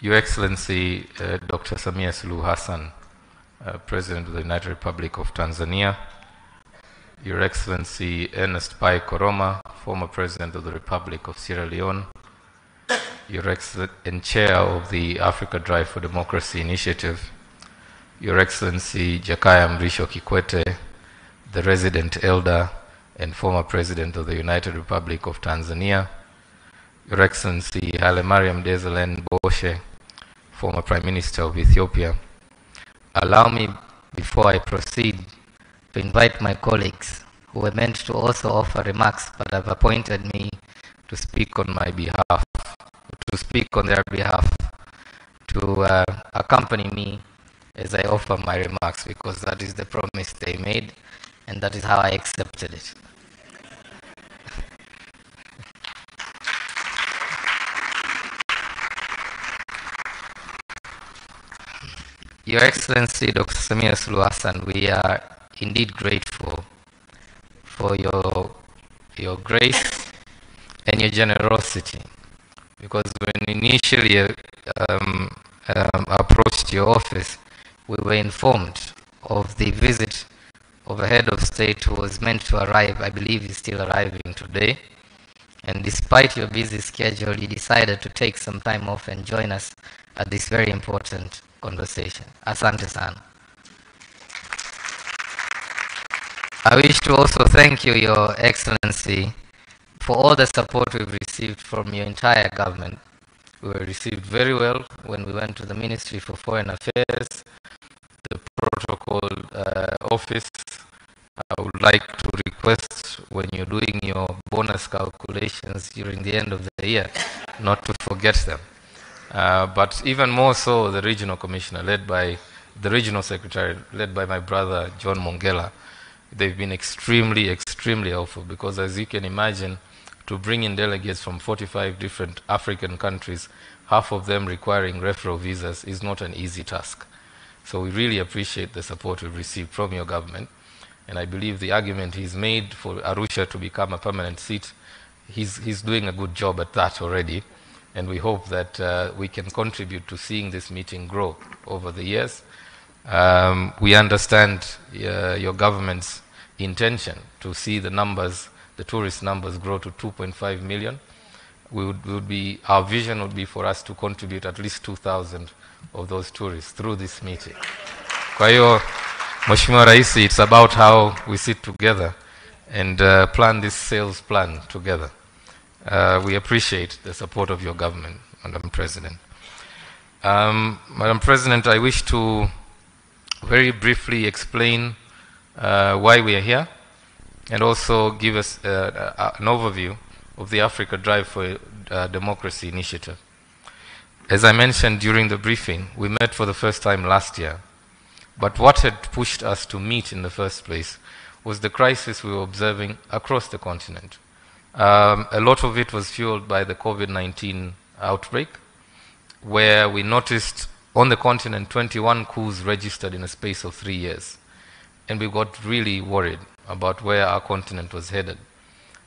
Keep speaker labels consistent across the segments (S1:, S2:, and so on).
S1: Your Excellency Dr. Samia Suluhu Hassan, President of the United Republic of Tanzania, Your Excellency Ernest Bai Koroma, former President of the Republic of Sierra Leone, Your Excellency and Chair of the Africa Drive for Democracy Initiative, Your Excellency Jakaya Mrisho Kikwete, the resident elder and former President of the United Republic of Tanzania, Your Excellency Haile Mariam Desalegn Boshe, former Prime Minister of Ethiopia. Allow me, before I proceed, to invite my colleagues who were meant to also offer remarks but have appointed me to speak on my behalf, to speak on their behalf, to accompany me as I offer my remarks, because that is the promise they made and that is how I accepted it. Your Excellency Dr. Samia Suluhu Hassan, we are indeed grateful for your grace and your generosity, because when initially approached your office, we were informed of the visit of a head of state who was meant to arrive. I believe he's still arriving today. And despite your busy schedule, you decided to take some time off and join us at this very important conversation. Asante sana. I wish to also thank you, Your Excellency, for all the support we've received from your entire government. We were received very well when we went to the Ministry for Foreign Affairs, the protocol office. I would like to request, when you're doing your bonus calculations during the end of the year, not to forget them. But even more so, the regional commissioner, led by the regional secretary, led by my brother John Mongela, they've been extremely, extremely helpful, because as you can imagine, to bring in delegates from 45 different African countries, half of them requiring referral visas, is not an easy task. So we really appreciate the support we've received from your government. And I believe the argument he's made for Arusha to become a permanent seat, he's doing a good job at that already. And we hope that we can contribute to seeing this meeting grow over the years. We understand your government's intention to see the numbers, the tourist numbers, grow to 2.5 million. Our vision would be for us to contribute at least 2,000 of those tourists through this meeting. Kwa hiyo, Mheshimiwa Rais, it's about how we sit together and plan this sales plan together. We appreciate the support of your government, Madam President. Madam President, I wish to very briefly explain why we are here, and also give us an overview of the Africa Drive for Democracy Initiative. As I mentioned during the briefing, we met for the first time last year. But what had pushed us to meet in the first place was the crisis we were observing across the continent. A lot of it was fueled by the COVID-19 outbreak, where we noticed on the continent 21 coups registered in a space of 3 years. And we got really worried about where our continent was headed.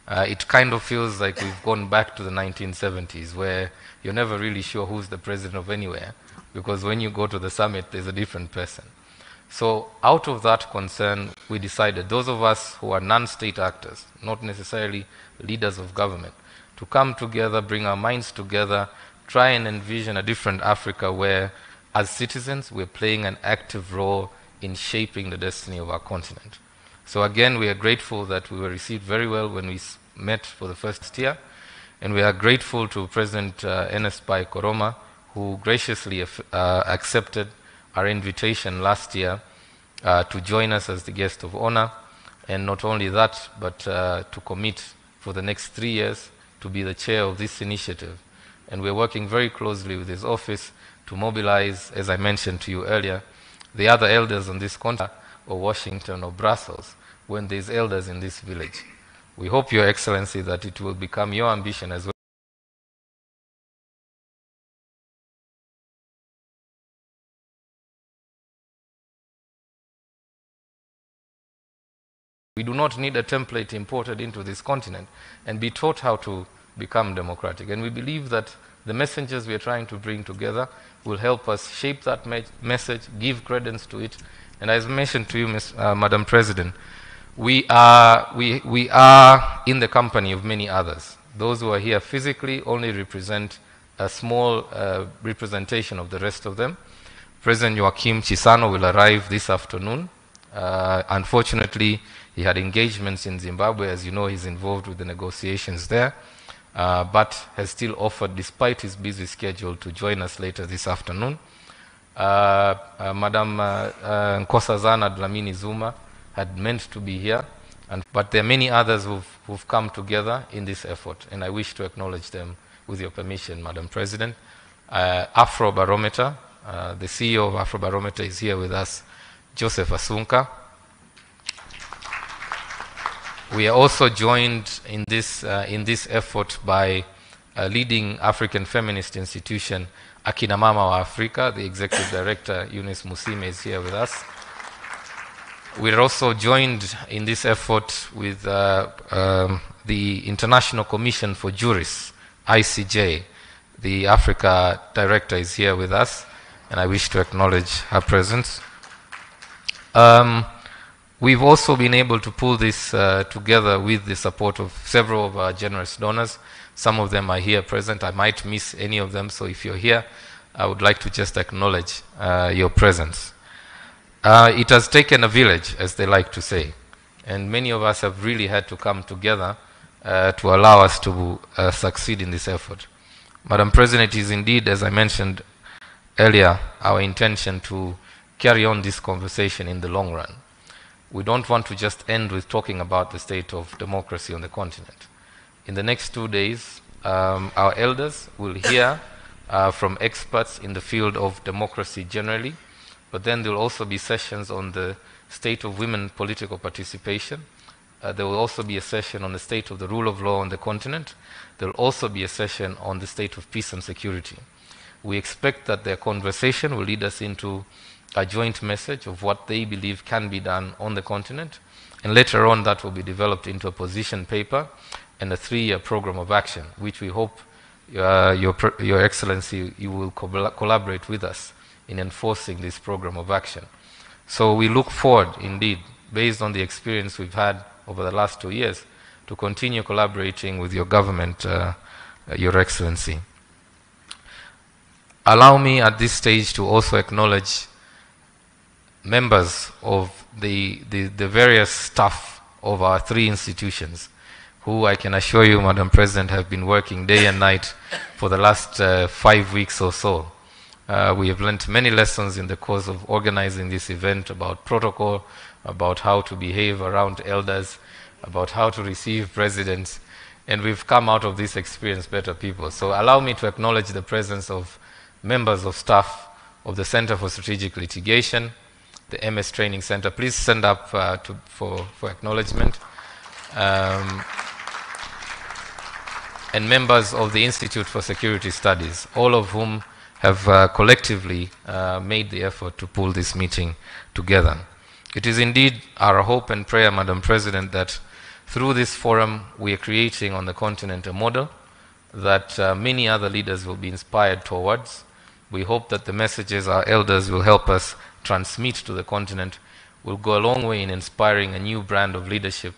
S1: It kind of feels like we've gone back to the 1970s, where you're never really sure who's the president of anywhere, because when you go to the summit, there's a different person. So out of that concern, we decided, those of us who are non-state actors, not necessarily leaders of government, to come together, bring our minds together, try and envision a different Africa where, as citizens, we're playing an active role in shaping the destiny of our continent. So again, we are grateful that we were received very well when we met for the first year, and we are grateful to President Ernest Bai Koroma, who graciously accepted our invitation last year to join us as the guest of honor, and not only that, but to commit for the next 3 years to be the chair of this initiative. And we're working very closely with his office to mobilize, as I mentioned to you earlier, the other elders on this continent, or Washington or Brussels, when there's elders in this village. We hope, Your Excellency, that it will become your ambition as well. We do not need a template imported into this continent and be taught how to become democratic. And we believe that The messengers we are trying to bring together will help us shape that message, give credence to it. And as I mentioned to you, Madam President, we are in the company of many others. Those who are here physically only represent a small representation of the rest of them. President Joaquim Chissano will arrive this afternoon. Unfortunately, he had engagements in Zimbabwe. As you know, he's involved with the negotiations there, but has still offered, despite his busy schedule, to join us later this afternoon. Madam Nkosazana Dlamini Zuma had meant to be here, but there are many others who've come together in this effort, and I wish to acknowledge them with your permission, Madam President. Afrobarometer, the CEO of Afrobarometer is here with us, Joseph Asunka. We are also joined in this effort by a leading African feminist institution, Akina Mama wa Africa. The Executive Director, Eunice Musime, is here with us. We're also joined in this effort with the International Commission for Jurists, ICJ. The Africa Director is here with us, and I wish to acknowledge her presence. We've also been able to pull this together with the support of several of our generous donors. Some of them are here present. I might miss any of them, so if you're here, I would like to just acknowledge your presence. It has taken a village, as they like to say, and many of us have really had to come together to allow us to succeed in this effort. Madam President, it is indeed, as I mentioned earlier, our intention to carry on this conversation in the long run. We don't want to just end with talking about the state of democracy on the continent. In the next 2 days, our elders will hear from experts in the field of democracy generally, but then there will also be sessions on the state of women political participation. There will also be a session on the state of the rule of law on the continent. There will also be a session on the state of peace and security. We expect that their conversation will lead us into a joint message of what they believe can be done on the continent, and later on that will be developed into a position paper and a 3-year program of action, which we hope Your Excellency, you will collaborate with us in enforcing this program of action. So we look forward, indeed, based on the experience we've had over the last 2 years, to continue collaborating with your government, Your Excellency. Allow me at this stage to also acknowledge members of the various staff of our 3 institutions, who I can assure you, Madam President, have been working day and night for the last 5 weeks or so. We have learned many lessons in the course of organizing this event about protocol, about how to behave around elders, about how to receive presidents, and we've come out of this experience better people. So allow me to acknowledge the presence of members of staff of the Center for Strategic Litigation, the MS Training Center. Please stand up for acknowledgement. And members of the Institute for Security Studies, all of whom have collectively made the effort to pull this meeting together. It is indeed our hope and prayer, Madam President, that through this forum we are creating on the continent a model that many other leaders will be inspired towards. We hope that the messages our elders will help us transmit to the continent will go a long way in inspiring a new brand of leadership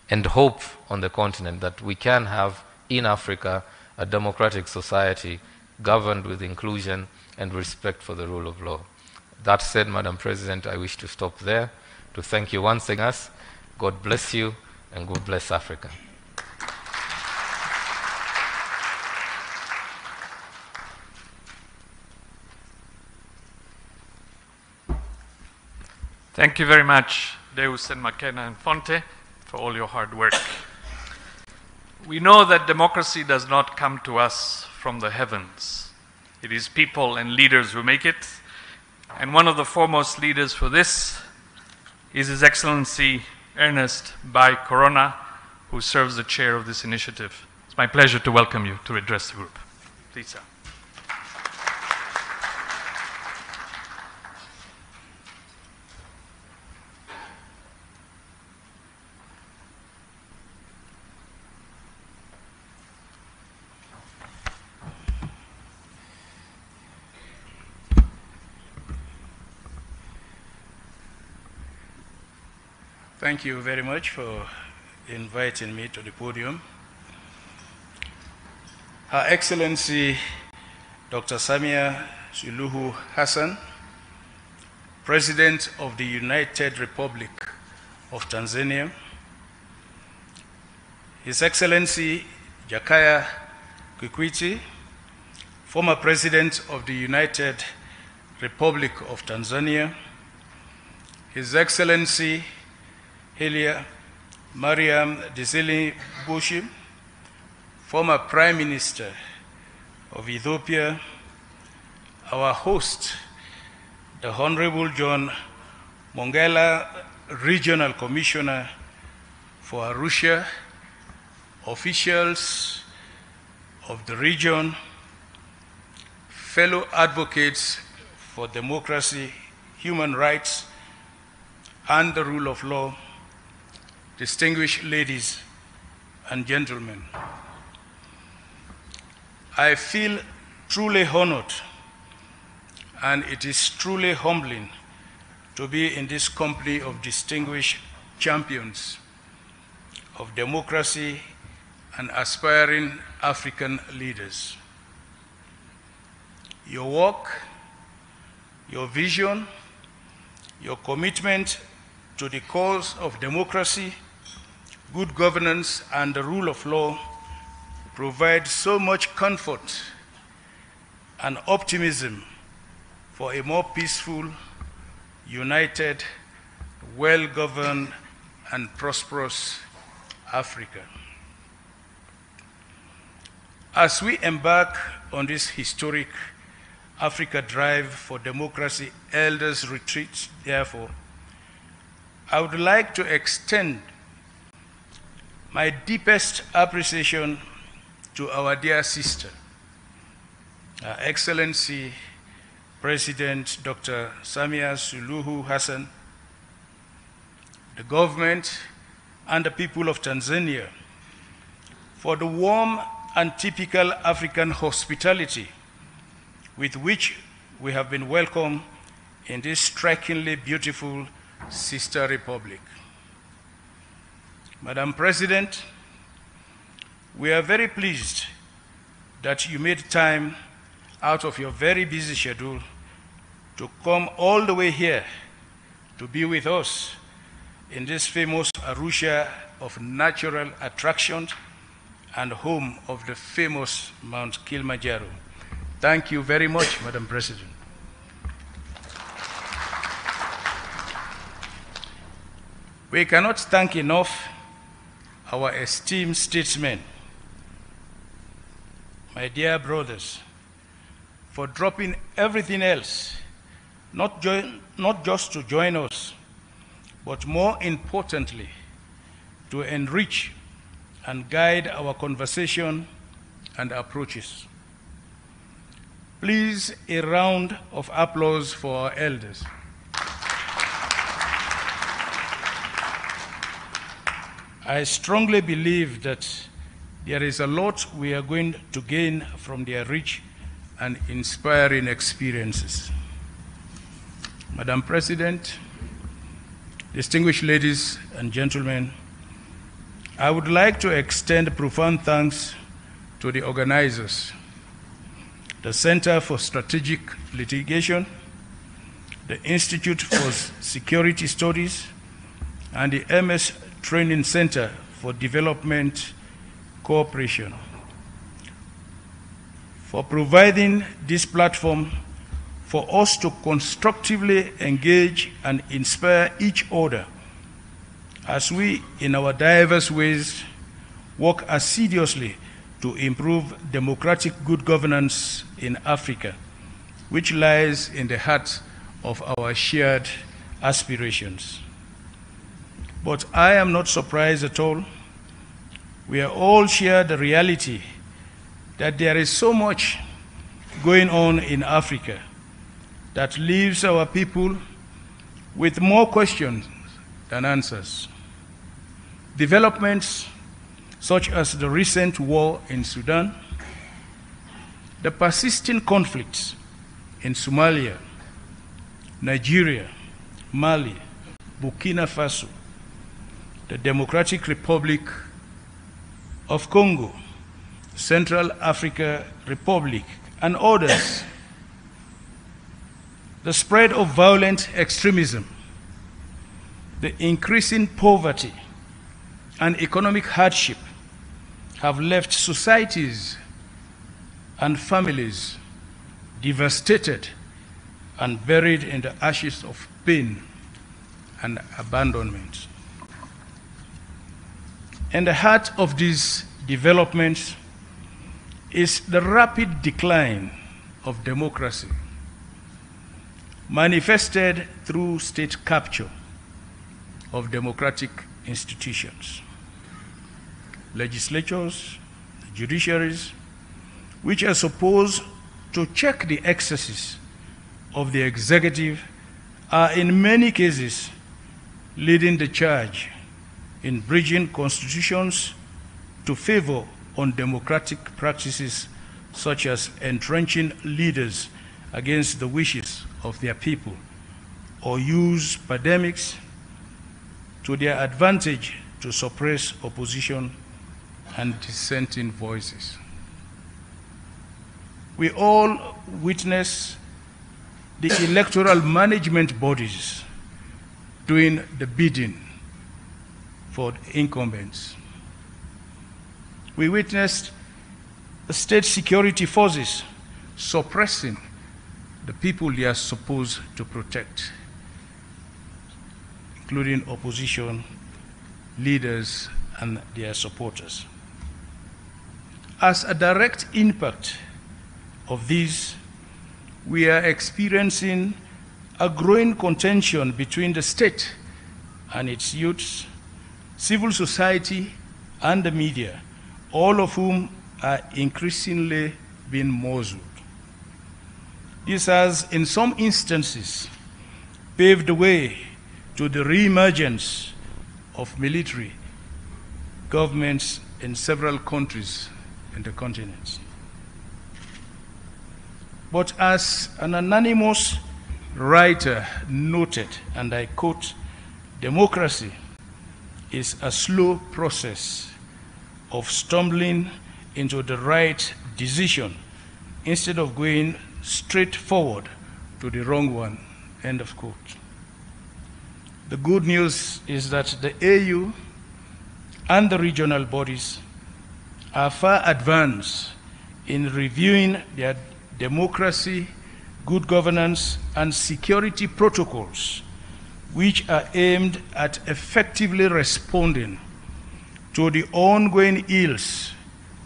S1: and hope on the continent that we can have in Africa a democratic society governed with inclusion and respect for the rule of law. That said, Madam President, I wish to stop there to thank you once again. God bless you and God bless Africa.
S2: Thank you very much, Deus and McKenna and Fonte, for all your hard work. We know that democracy does not come to us from the heavens. It is people and leaders who make it. And one of the foremost leaders for this is His Excellency Ernest Bai Corona, who serves the chair of this initiative. It's my pleasure to welcome you to address the group. Please, sir.
S3: Thank you very much for inviting me to the podium. Her Excellency Dr. Samia Suluhu Hassan, President of the United Republic of Tanzania, His Excellency Jakaya Kikwete, former President of the United Republic of Tanzania, His Excellency Haile Mariam Desalegn Bushi, former Prime Minister of Ethiopia, our host, the Honorable John Mongela, Regional Commissioner for Arusha, officials of the region, fellow advocates for democracy, human rights, and the rule of law, distinguished ladies and gentlemen. I feel truly honored, and it is truly humbling to be in this company of distinguished champions of democracy and aspiring African leaders. Your work, your vision, your commitment to the cause of democracy, good governance, and the rule of law provide so much comfort and optimism for a more peaceful, united, well-governed, and prosperous Africa. As we embark on this historic Africa Drive for Democracy Elders Retreat, therefore, I would like to extend my deepest appreciation to our dear sister, Her Excellency President Dr. Samia Suluhu Hassan, the government, and the people of Tanzania for the warm and typical African hospitality with which we have been welcomed in this strikingly beautiful sister republic. Madam President, we are very pleased that you made time out of your very busy schedule to come all the way here to be with us in this famous Arusha of natural attractions and home of the famous Mount Kilimanjaro. Thank you very much, Madam President. We cannot thank enough our esteemed statesmen, my dear brothers, for dropping everything else, not just to join us, but more importantly, to enrich and guide our conversation and approaches. Please, a round of applause for our elders. I strongly believe that there is a lot we are going to gain from their rich and inspiring experiences. Madam President, distinguished ladies and gentlemen, I would like to extend profound thanks to the organizers, the Center for Strategic Litigation, the Institute for Security Studies, and the MS Training Center for Development Cooperation for providing this platform for us to constructively engage and inspire each other as we, in our diverse ways, work assiduously to improve democratic good governance in Africa, which lies in the heart of our shared aspirations. But I am not surprised at all. We are all share the reality that there is so much going on in Africa that leaves our people with more questions than answers. Developments such as the recent war in Sudan, the persisting conflicts in Somalia, Nigeria, Mali, Burkina Faso, the Democratic Republic of Congo, Central African Republic, and others. The spread of violent extremism, the increasing poverty, and economic hardship have left societies and families devastated and buried in the ashes of pain and abandonment. In the heart of these developments is the rapid decline of democracy, manifested through state capture of democratic institutions, legislatures, judiciaries, which are supposed to check the excesses of the executive, are in many cases leading the charge in bridging constitutions to favor undemocratic practices such as entrenching leaders against the wishes of their people, or use pandemics to their advantage to suppress opposition and dissenting voices. We all witness the electoral management bodies doing the bidding for the incumbents. We witnessed the state security forces suppressing the people they are supposed to protect, including opposition leaders and their supporters. As a direct impact of these, we are experiencing a growing contention between the state and its youths, civil society, and the media, all of whom are increasingly being muzzled. This has, in some instances, paved the way to the re-emergence of military governments in several countries in the continent. But as an anonymous writer noted, and I quote, "Democracy is a slow process of stumbling into the right decision instead of going straight forward to the wrong one," end of quote. The good news is that the AU and the regional bodies are far advanced in reviewing their democracy, good governance, and security protocols, which are aimed at effectively responding to the ongoing ills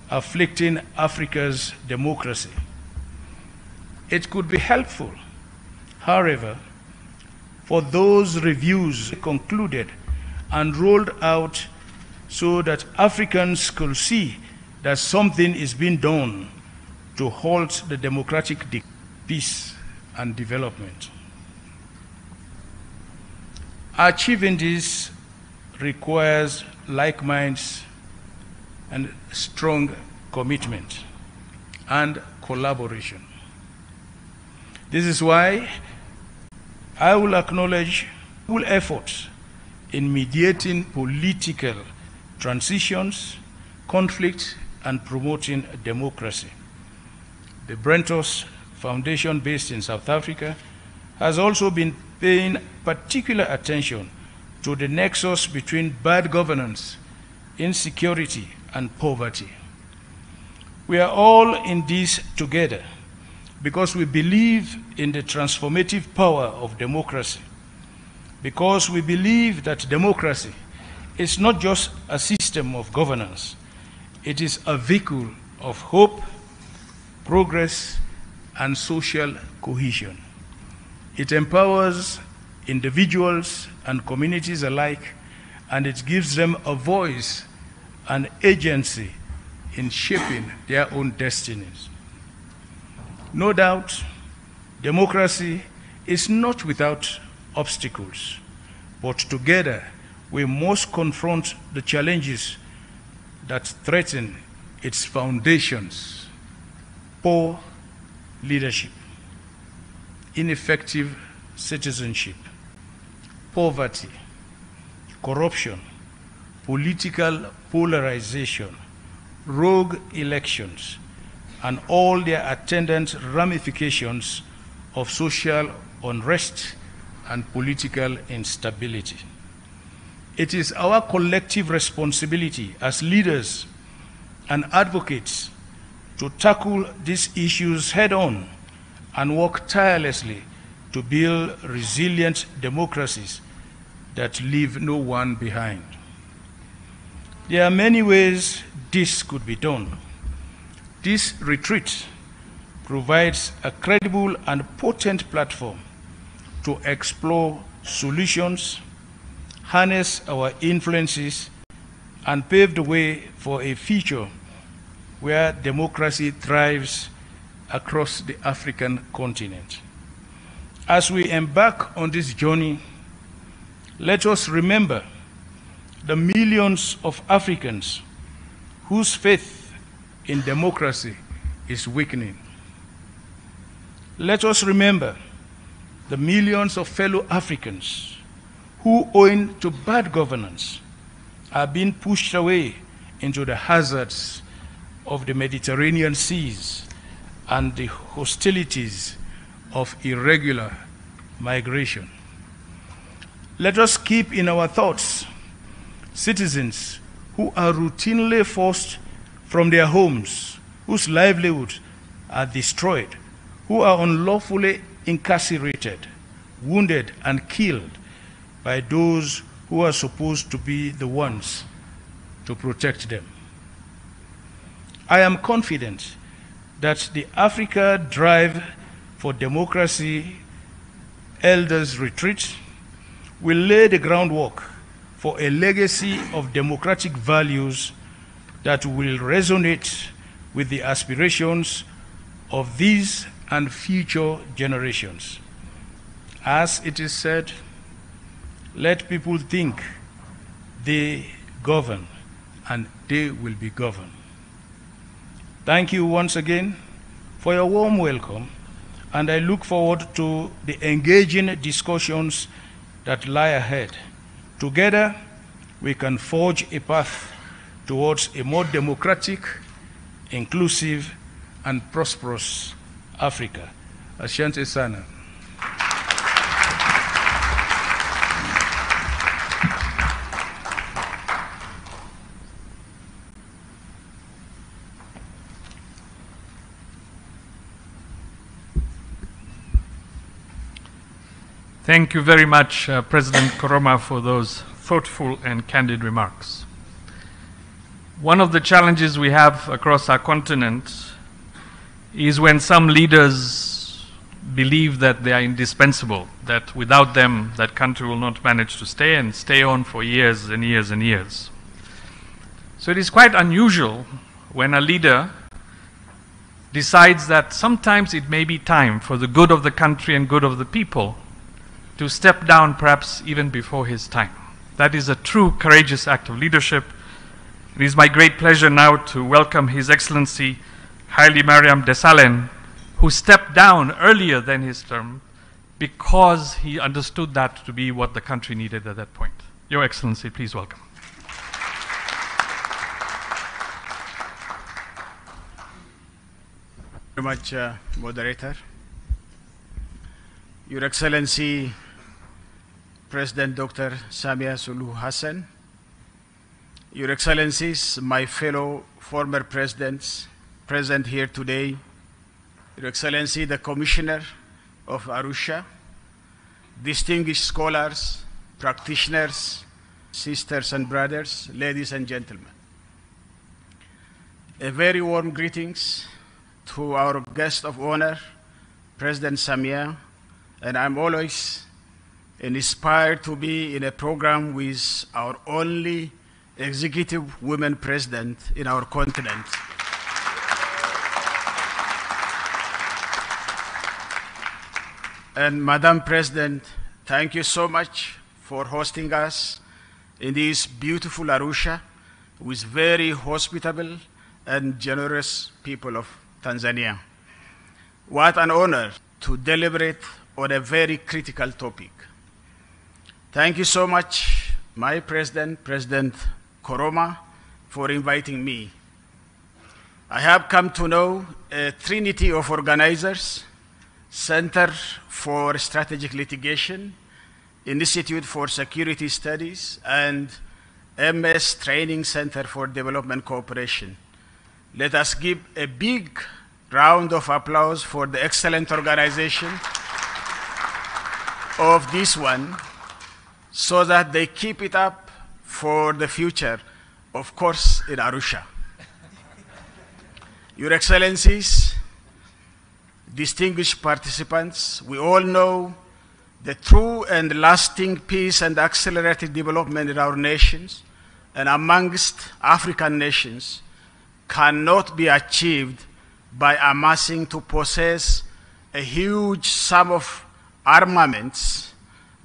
S3: afflicting Africa's democracy. It could be helpful, however, for those reviews concluded and rolled out so that Africans could see that something is being done to halt the democratic peace and development. Achieving this requires like minds and strong commitment and collaboration. This is why I will acknowledge full efforts in mediating political transitions, conflict, and promoting democracy. The Brentos Foundation, based in South Africa, has also been paying particular attention to the nexus between bad governance, insecurity, and poverty. We are all in this together because we believe in the transformative power of democracy, because we believe that democracy is not just a system of governance, it is a vehicle of hope, progress, and social cohesion. It empowers individuals and communities alike, and it gives them a voice and agency in shaping their own destinies. No doubt, democracy is not without obstacles, but together we must confront the challenges that threaten its foundations: poor leadership, ineffective citizenship, poverty, corruption, political polarization, rogue elections, and all their attendant ramifications of social unrest and political instability. It is our collective responsibility as leaders and advocates to tackle these issues head-on and work tirelessly to build resilient democracies that leave no one behind. There are many ways this could be done. This retreat provides a credible and potent platform to explore solutions, harness our influences, and pave the way for a future where democracy thrives across the African continent. As we embark on this journey, let us remember the millions of Africans whose faith in democracy is weakening. Let us remember the millions of fellow Africans who, owing to bad governance, are being pushed away into the hazards of the Mediterranean seas and the hostilities of irregular migration. Let us keep in our thoughts citizens who are routinely forced from their homes, whose livelihoods are destroyed, who are unlawfully incarcerated, wounded, and killed by those who are supposed to be the ones to protect them. I am confident that the Africa Drive for Democracy Elders Retreat will lay the groundwork for a legacy of democratic values that will resonate with the aspirations of these and future generations. As it is said, let people think they govern and they will be governed. Thank you once again for your warm welcome, and I look forward to the engaging discussions that lie ahead. Together, we can forge a path towards a more democratic, inclusive, and prosperous Africa. Asante sana.
S2: Thank you very much, President Koroma, for those thoughtful and candid remarks. One of the challenges we have across our continent is when some leaders believe that they are indispensable, that without them, that country will not manage to stay and stay on for years and years and years. So it is quite unusual when a leader decides that sometimes it may be time for the good of the country and good of the people to step down, perhaps even before his time. That is a true courageous act of leadership. It is my great pleasure now to welcome His Excellency Haile Mariam Desalegn, who stepped down earlier than his term because he understood that to be what the country needed at that point. Your Excellency, please welcome.
S4: Very much, Moderator. Your Excellency, President Dr. Samia Suluhu Hassan, Your Excellencies, my fellow former presidents present here today, Your Excellency, the Commissioner of Arusha, distinguished scholars, practitioners, sisters and brothers, ladies and gentlemen. A very warm greetings to our guest of honor, President Samia, and I'm always inspired to be in a program with our only executive women president in our continent. And Madam President, thank you so much for hosting us in this beautiful Arusha with very hospitable and generous people of Tanzania. What an honor to deliberate on a very critical topic. Thank you so much, my President, President Koroma, for inviting me. I have come to know a trinity of organizers: Center for Strategic Litigation, Institute for Security Studies, and MS Training Center for Development Cooperation. Let us give a big round of applause for the excellent organization of this one, so that they keep it up for the future, of course, in Arusha. Your Excellencies, distinguished participants, we all know the true and lasting peace and accelerated development in our nations and amongst African nations cannot be achieved by amassing to possess a huge sum of armaments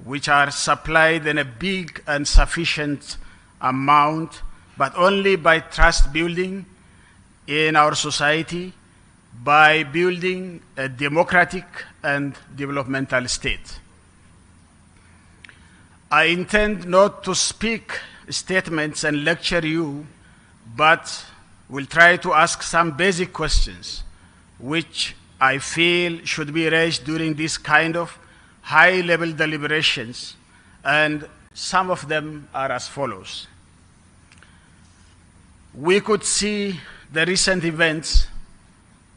S4: which are supplied in a big and sufficient amount, but only by trust building in our society, by building a democratic and developmental state. I intend not to speak statements and lecture you, but will try to ask some basic questions which I feel should be raised during this kind of high-level deliberations, and some of them are as follows. We could see the recent events.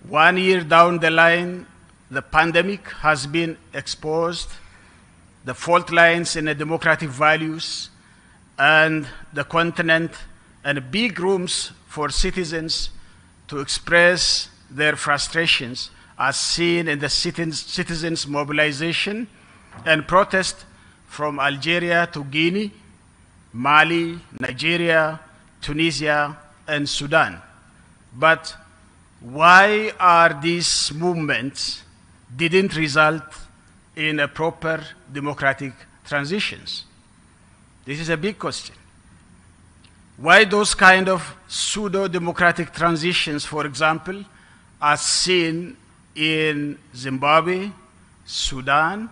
S4: 1 year down the line, the pandemic has been exposed, the fault lines in the democratic values, and the continent, and big rooms for citizens to express their frustrations, as seen in the citizens' mobilization and protest from Algeria to Guinea, Mali, Nigeria, Tunisia, and Sudan. But why are these movements didn't result in a proper democratic transitions? This is a big question. Why those kind of pseudo-democratic transitions, for example, are seen in Zimbabwe, Sudan,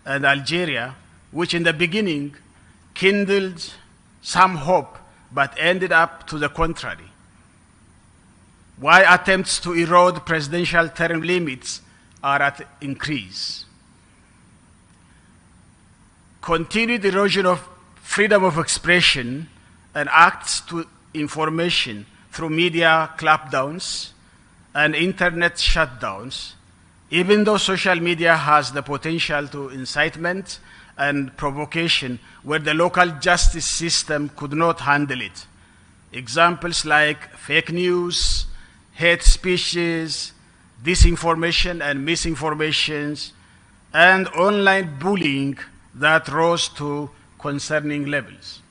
S4: and Algeria, which in the beginning kindled some hope, but ended up to the contrary? Why attempts to erode presidential term limits are at increase? Continued erosion of freedom of expression and acts to information through media clampdowns and internet shutdowns, even though social media has the potential to incitement and provocation where the local justice system could not handle it. Examples like fake news, hate speeches, disinformation and misinformations, and online bullying that rose to concerning levels.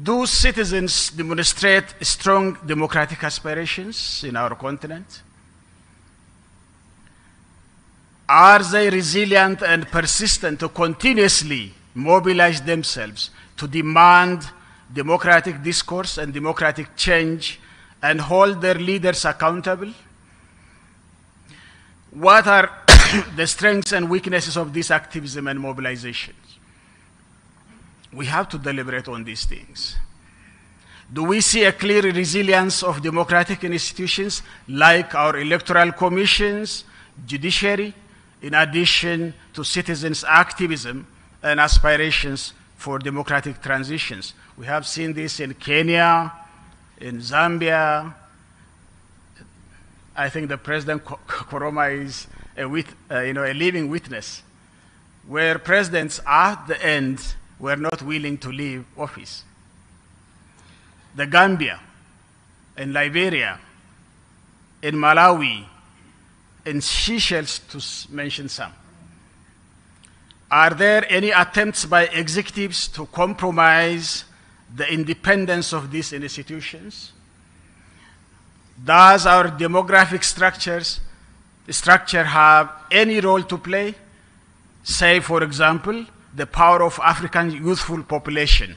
S4: Do citizens demonstrate strong democratic aspirations in our continent? Are they resilient and persistent to continuously mobilize themselves to demand democratic discourse and democratic change and hold their leaders accountable? What are the strengths and weaknesses of this activism and mobilization? We have to deliberate on these things. Do we see a clear resilience of democratic institutions like our electoral commissions, judiciary, in addition to citizens' activism and aspirations for democratic transitions? We have seen this in Kenya, in Zambia. I think the President Koroma is a living witness, where presidents at the end were not willing to leave office. The Gambia, in Liberia, in Malawi, in Seychelles, to mention some. Are there any attempts by executives to compromise the independence of these institutions? Does our demographic structure have any role to play? Say, for example, the power of African youthful population.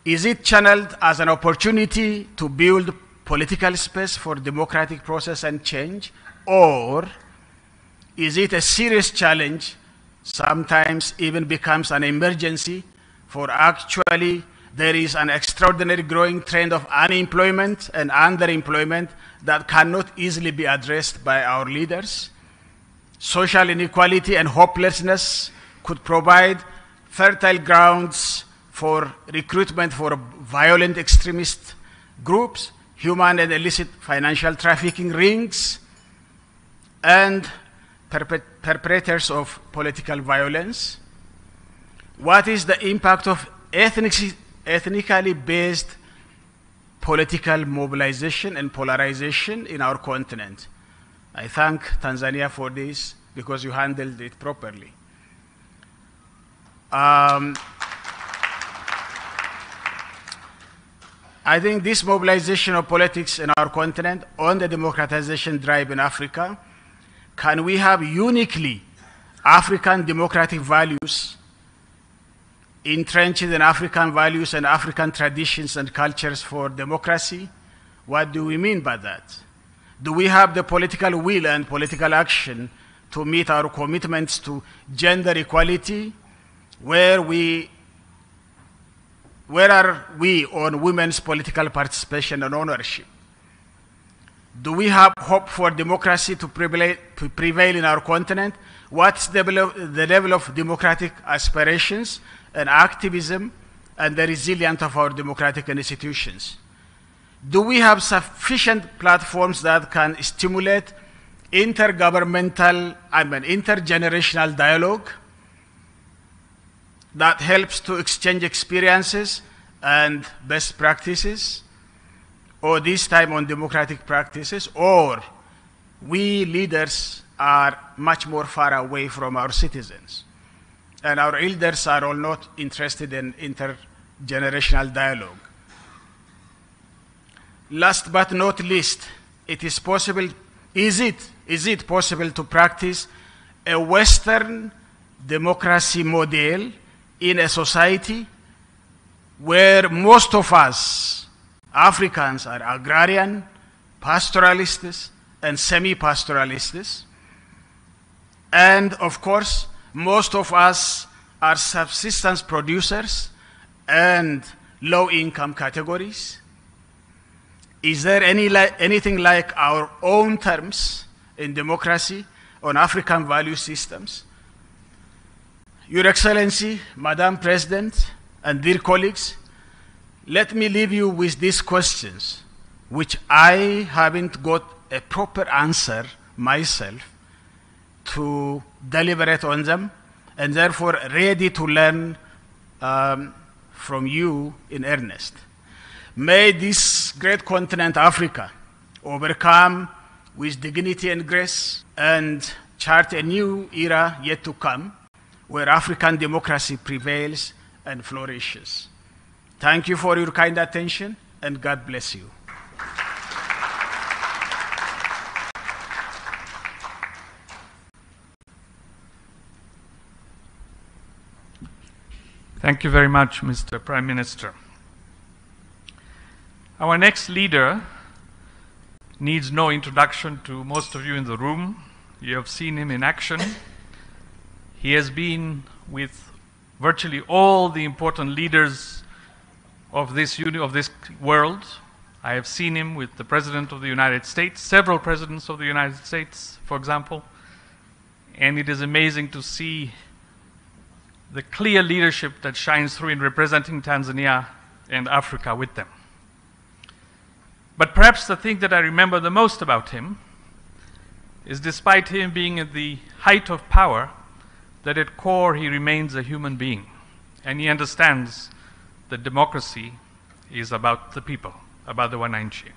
S4: Is it channeled as an opportunity to build political space for democratic process and change? Or is it a serious challenge, sometimes even becomes an emergency for actually there is an extraordinary growing trend of unemployment and underemployment that cannot easily be addressed by our leaders. Social inequality and hopelessness could provide fertile grounds for recruitment for violent extremist groups, human and illicit financial trafficking rings, and perpetrators of political violence. What is the impact of ethnically based political mobilization and polarization in our continent? I thank Tanzania for this because you handled it properly. I think this mobilization of politics in our continent on the democratization drive in Africa, can we have uniquely African democratic values entrenched in African values and African traditions and cultures for democracy? What do we mean by that? Do we have the political will and political action to meet our commitments to gender equality? Where are we on women's political participation and ownership? Do we have hope for democracy to prevail in our continent? What's the level of democratic aspirations and activism and the resilience of our democratic institutions? Do we have sufficient platforms that can stimulate intergenerational dialogue that helps to exchange experiences and best practices, or this time on democratic practices, or we leaders are much more far away from our citizens, and our elders are all not interested in intergenerational dialogue. Last but not least, is it possible to practice a Western democracy model in a society where most of us Africans are agrarian, pastoralists, and semi-pastoralists, and of course most of us are subsistence producers and low-income categories? Is there anything like our own terms in democracy on African value systems? Your Excellency, Madam President, and dear colleagues, let me leave you with these questions, which I haven't got a proper answer myself to deliberate on them, and therefore ready to learn from you in earnest. May this great continent, Africa, overcome with dignity and grace and chart a new era yet to come where African democracy prevails and flourishes. Thank you for your kind attention, and God bless you.
S2: Thank you very much, Mr. Prime Minister. Our next leader needs no introduction to most of you in the room. You have seen him in action. He has been with virtually all the important leaders of this world. I have seen him with the President of the United States, several presidents of the United States, for example, and it is amazing to see the clear leadership that shines through in representing Tanzania and Africa with them. But perhaps the thing that I remember the most about him is, despite him being at the height of power, that at core he remains a human being, and he understands that democracy is about the people, about the wananchi.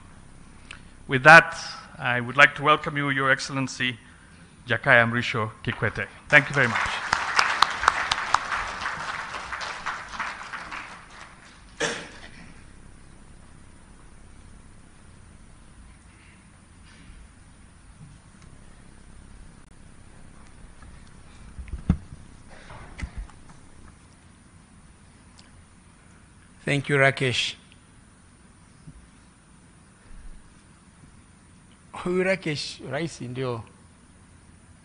S2: With that, I would like to welcome you, Your Excellency, Jakaya Mrisho Kikwete. Thank you very much.
S5: Thank you, Rakesh. Huyu Rakesh, rais ndio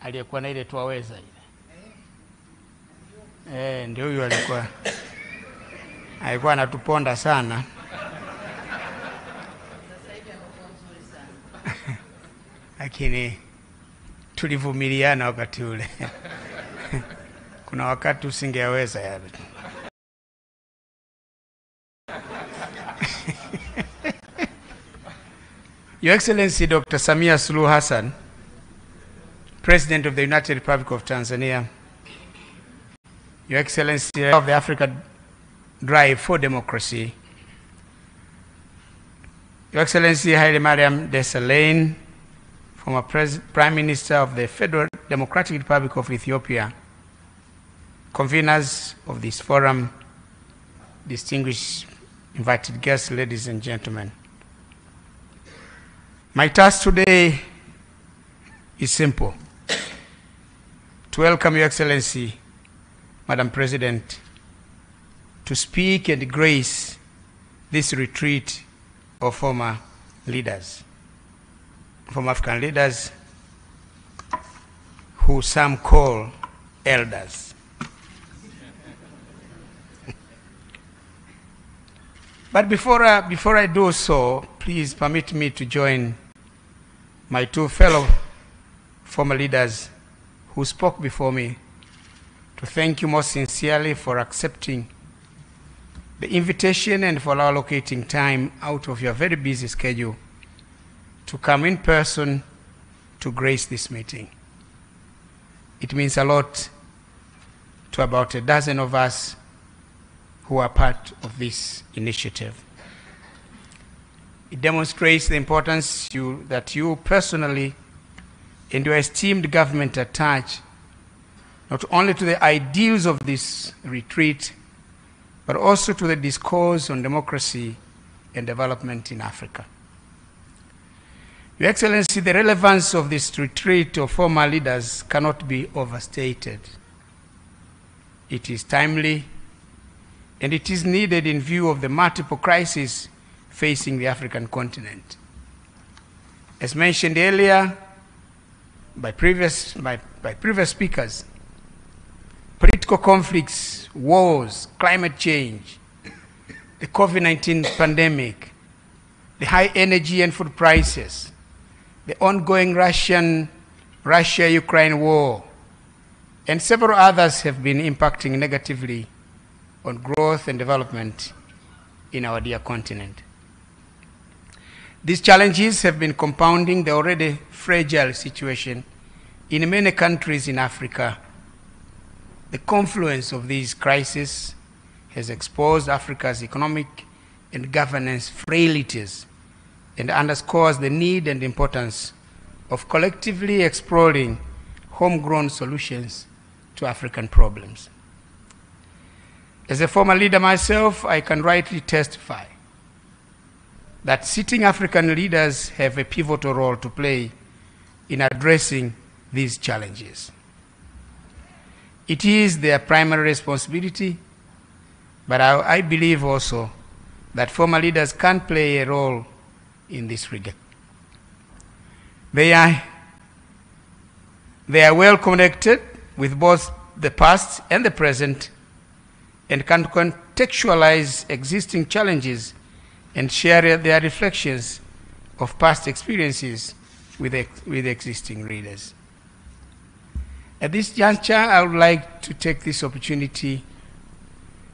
S5: aliyekuwa na ile tuwaweza ile. Ndio huyu alikuwa. alikuwa anatuponda sana. Lakini tulivumiliana wakati ule. Kuna wakati usingeweza yale. Your Excellency Dr. Samia Suluhu Hassan, President of the United Republic of Tanzania, Your Excellency of the Africa Drive for Democracy, Your Excellency Haile Mariam Desalegn, former Prime Minister of the Federal Democratic Republic of Ethiopia, conveners of this forum, distinguished invited guests, ladies and gentlemen. My task today is simple: to welcome Your Excellency, Madam President, to speak and grace this retreat of former leaders, former African leaders who some call elders. But before I do so, please permit me to join my two fellow former leaders who spoke before me to thank you most sincerely for accepting the invitation and for allocating time out of your very busy schedule to come in person to grace this meeting. It means a lot to about a dozen of us who are part of this initiative. It demonstrates the importance that you personally and your esteemed government attach not only to the ideals of this retreat, but also to the discourse on democracy and development in Africa. Your Excellency, the relevance of this retreat of former leaders cannot be overstated. It is timely, and it is needed in view of the multiple crises facing the African continent. As mentioned earlier by previous speakers, political conflicts, wars, climate change, the COVID-19 pandemic, the high energy and food prices, the ongoing Russia-Ukraine war, and several others have been impacting negatively on growth and development in our dear continent. These challenges have been compounding the already fragile situation in many countries in Africa. The confluence of these crises has exposed Africa's economic and governance frailties and underscores the need and importance of collectively exploring homegrown solutions to African problems. As a former leader myself, I can rightly testify that sitting African leaders have a pivotal role to play in addressing these challenges. It is their primary responsibility, but I believe also that former leaders can play a role in this regard. They are well connected with both the past and the present, and can contextualize existing challenges and share their reflections of past experiences with existing readers. At this juncture, I would like to take this opportunity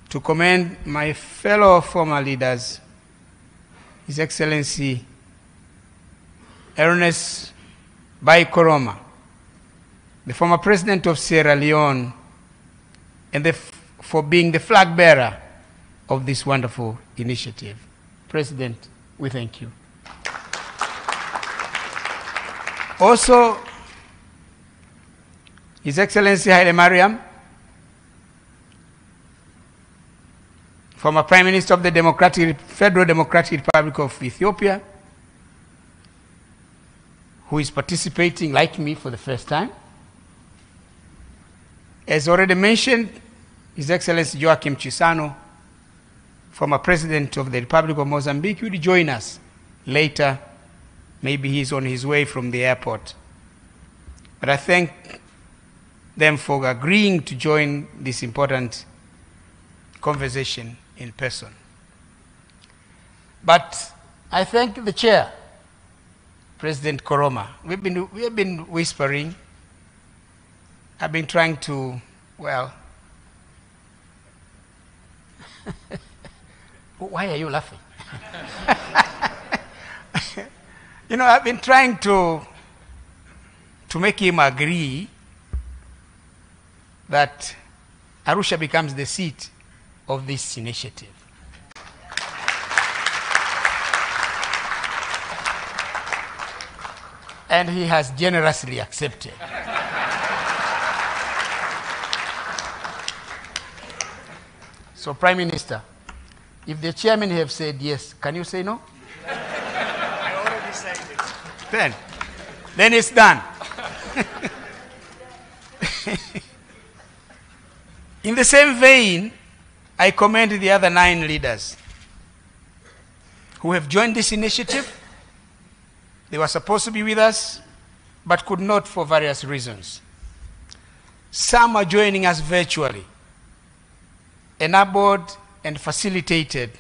S5: to commend my fellow former leaders, His Excellency Ernest Bai Koroma, the former President of Sierra Leone, and for being the flag bearer of this wonderful initiative. President, we thank you. Also, His Excellency Haile Mariam, former Prime Minister of the Federal Democratic Republic of Ethiopia, who is participating, like me, for the first time. As already mentioned, His Excellency Joachim Chissano, former President of the Republic of Mozambique, will join us later. Maybe he's on his way from the airport. But I thank them for agreeing to join this important conversation in person. But I thank the chair, President Koroma. We have been whispering. I've been trying to, well, why are you laughing? You know, I've been trying to make him agree that Arusha becomes the seat of this initiative. And he has generously accepted. So, Prime Minister, if the chairman have said yes, can you say no?
S4: I already said it.
S5: Then it's done. In the same vein, I commend the other 9 leaders who have joined this initiative. They were supposed to be with us, but could not for various reasons. Some are joining us virtually, enabled and facilitated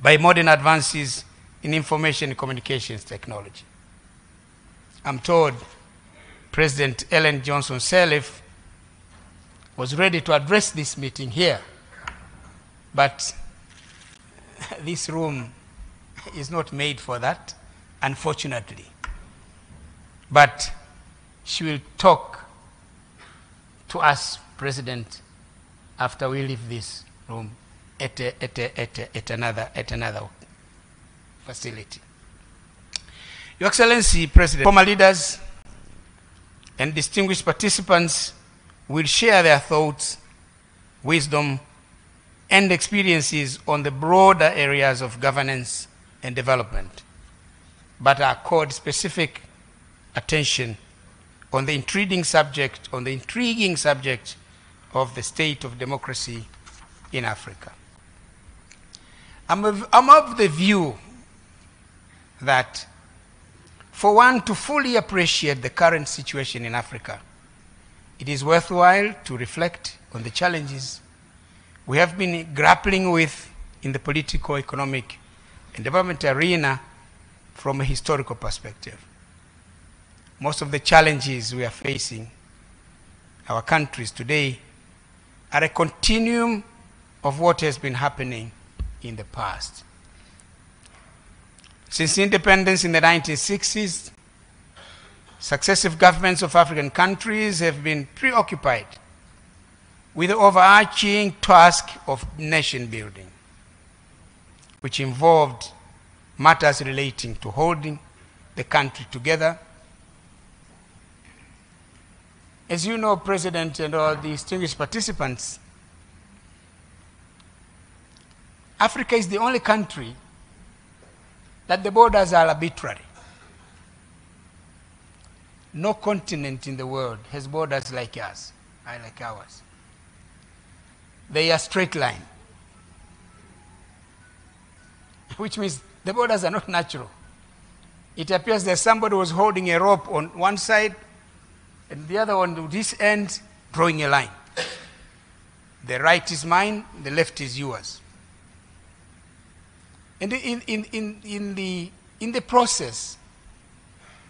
S5: by modern advances in information and communications technology. I'm told President Ellen Johnson Sirleaf was ready to address this meeting here, but this room is not made for that, unfortunately. But she will talk to us, President, after we leave this room at another facility. Your Excellency, President, former leaders and distinguished participants will share their thoughts, wisdom, and experiences on the broader areas of governance and development, but accord specific attention on the intriguing subject of the state of democracy in Africa. I'm of the view that for one to fully appreciate the current situation in Africa, it is worthwhile to reflect on the challenges we have been grappling with in the political, economic, and development arena from a historical perspective. Most of the challenges we are facing, our countries today, are a continuum of what has been happening in the past. Since independence in the 1960s, successive governments of African countries have been preoccupied with the overarching task of nation building, which involved matters relating to holding the country together. As you know, President and all the distinguished participants, Africa is the only country that the borders are arbitrary. No continent in the world has borders like ours. They are straight line, which means the borders are not natural. It appears that somebody was holding a rope on one side and the other one with this end drawing a line. The right is mine, the left is yours. And in the process,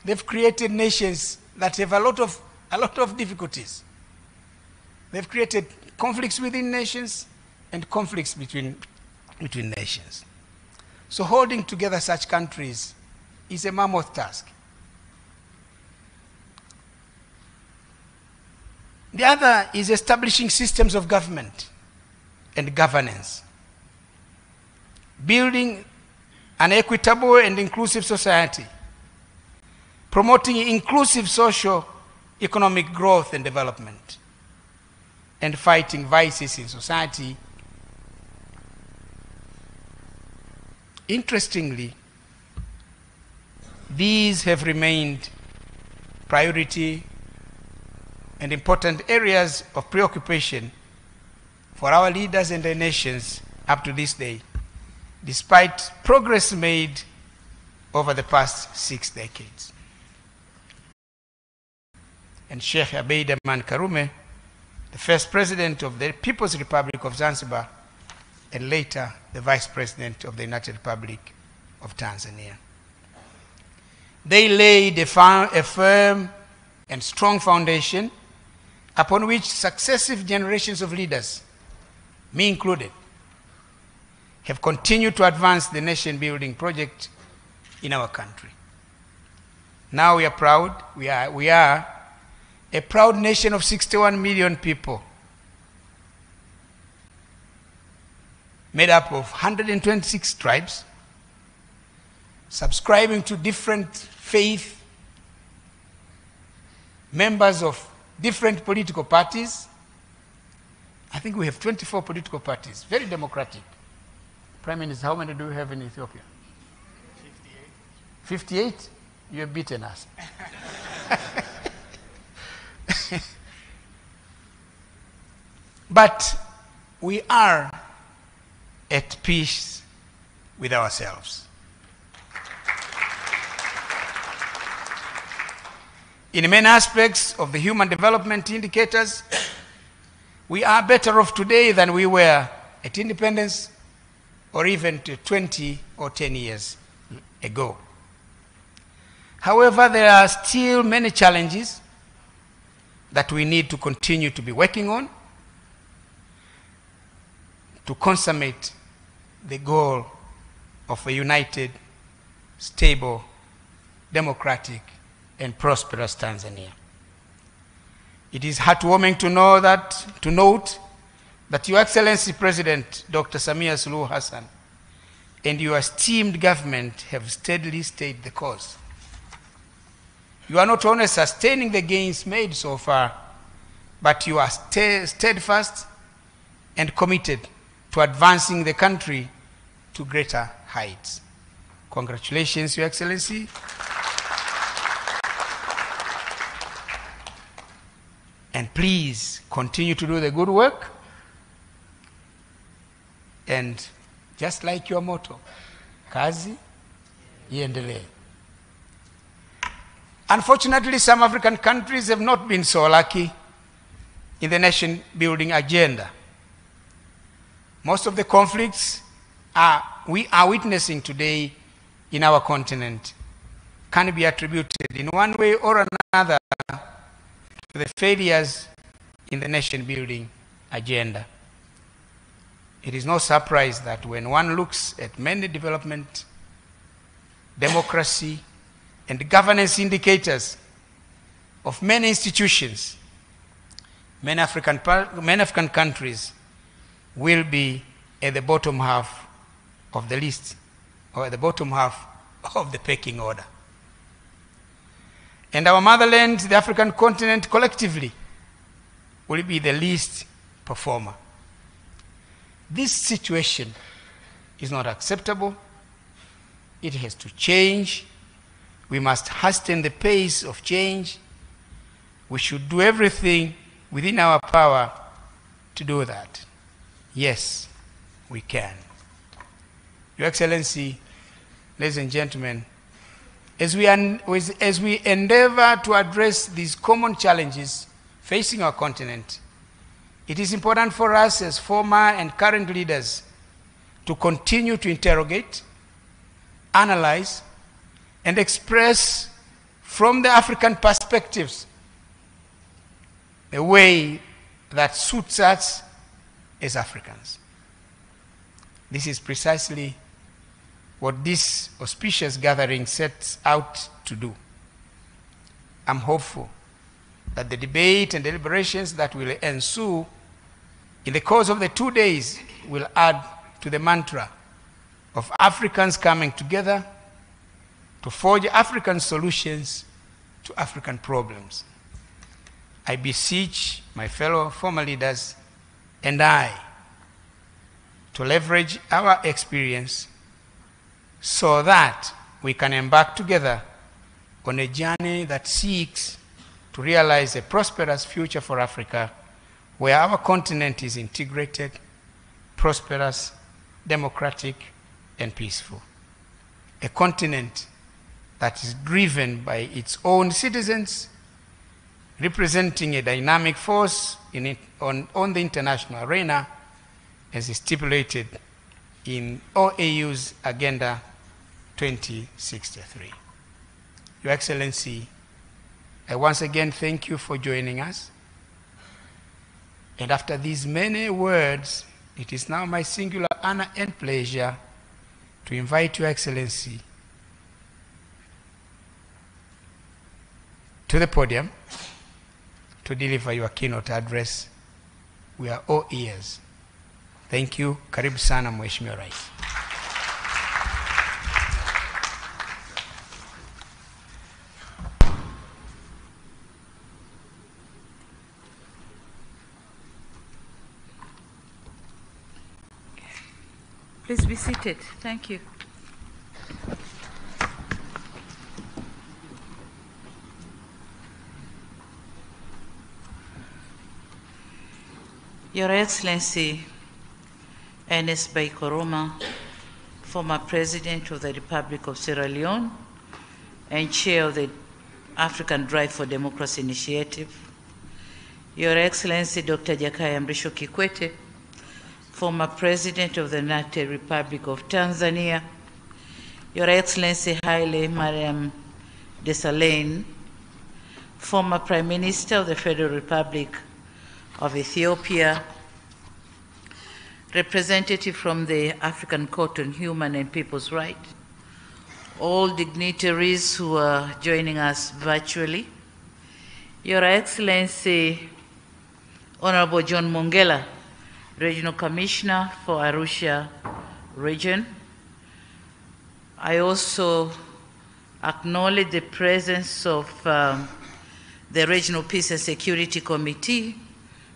S5: they've created nations that have a lot of difficulties. They've created conflicts within nations and conflicts between nations. So holding together such countries is a mammoth task. The other is establishing systems of government and governance, building an equitable and inclusive society, promoting inclusive social, economic growth and development, and fighting vices in society. Interestingly, these have remained priority and important areas of preoccupation for our leaders and the nations up to this day, despite progress made over the past 6 decades. And Sheikh Abeid Aman Karume, the first president of the People's Republic of Zanzibar, and later the Vice President of the United Republic of Tanzania. They laid a firm and strong foundation upon which successive generations of leaders, me included, have continued to advance the nation-building project in our country. Now we are proud. We are a proud nation of 61 million people, made up of 126 tribes, subscribing to different faith, members of different political parties. I think we have 24 political parties, very democratic. Prime Minister, how many do we have in Ethiopia? 58. 58? You have beaten us. But we are at peace with ourselves. In many aspects of the human development indicators, we are better off today than we were at independence or even 20 or 10 years ago. However, there are still many challenges that we need to continue to be working on to consummate the goal of a united, stable, democratic, and prosperous Tanzania. It is heartwarming to note that Your Excellency President Dr. Samia Suluhu Hassan and your esteemed government have steadily stayed the course. You are not only sustaining the gains made so far, but you are steadfast and committed to advancing the country to greater heights. Congratulations, Your Excellency. And please continue to do the good work. And just like your motto, kazi iendelee. Unfortunately, some African countries have not been so lucky in the nation-building agenda. Most of the conflicts we are witnessing today in our continent can be attributed in one way or another to the failures in the nation-building agenda. It is no surprise that when one looks at many development, democracy, and governance indicators of many institutions, many African countries will be at the bottom half of the list, or at the bottom half of the pecking order. And our motherland, the African continent, collectively will be the least performer. This situation is not acceptable. It has to change. We must hasten the pace of change. We should do everything within our power to do that. Yes, we can. Your Excellency, ladies and gentlemen, as we endeavor to address these common challenges facing our continent, it is important for us as former and current leaders to continue to interrogate, analyze, and express from the African perspectives the way that suits us as Africans. This is precisely what this auspicious gathering sets out to do. I'm hopeful that the debate and deliberations that will ensue in the course of the 2 days will add to the mantra of Africans coming together to forge African solutions to African problems. I beseech my fellow former leaders and I to leverage our experience so that we can embark together on a journey that seeks to realize a prosperous future for Africa, where our continent is integrated, prosperous, democratic, and peaceful. A continent that is driven by its own citizens, representing a dynamic force on the international arena, as stipulated in OAU's Agenda 2063. Your Excellency, I once again thank you for joining us. And after these many words, it is now my singular honor and pleasure to invite Your Excellency to the podium to deliver your keynote address. We are all ears. Thank you. Karibu sana Mheshimiwa Rais.
S6: Please be seated. Thank you. Your Excellency, Ernest Bai Koroma, former President of the Republic of Sierra Leone and Chair of the African Drive for Democracy Initiative, Your Excellency Dr. Jakaya Mrisho Kikwete, former President of the United Republic of Tanzania, Your Excellency Haile Mariam Desalegn, former Prime Minister of the Federal Republic of Ethiopia, representative from the African Court on Human and People's Rights, all dignitaries who are joining us virtually, Your Excellency Honorable John Mongela, Regional Commissioner for Arusha Region. I also acknowledge the presence of the Regional Peace and Security Committee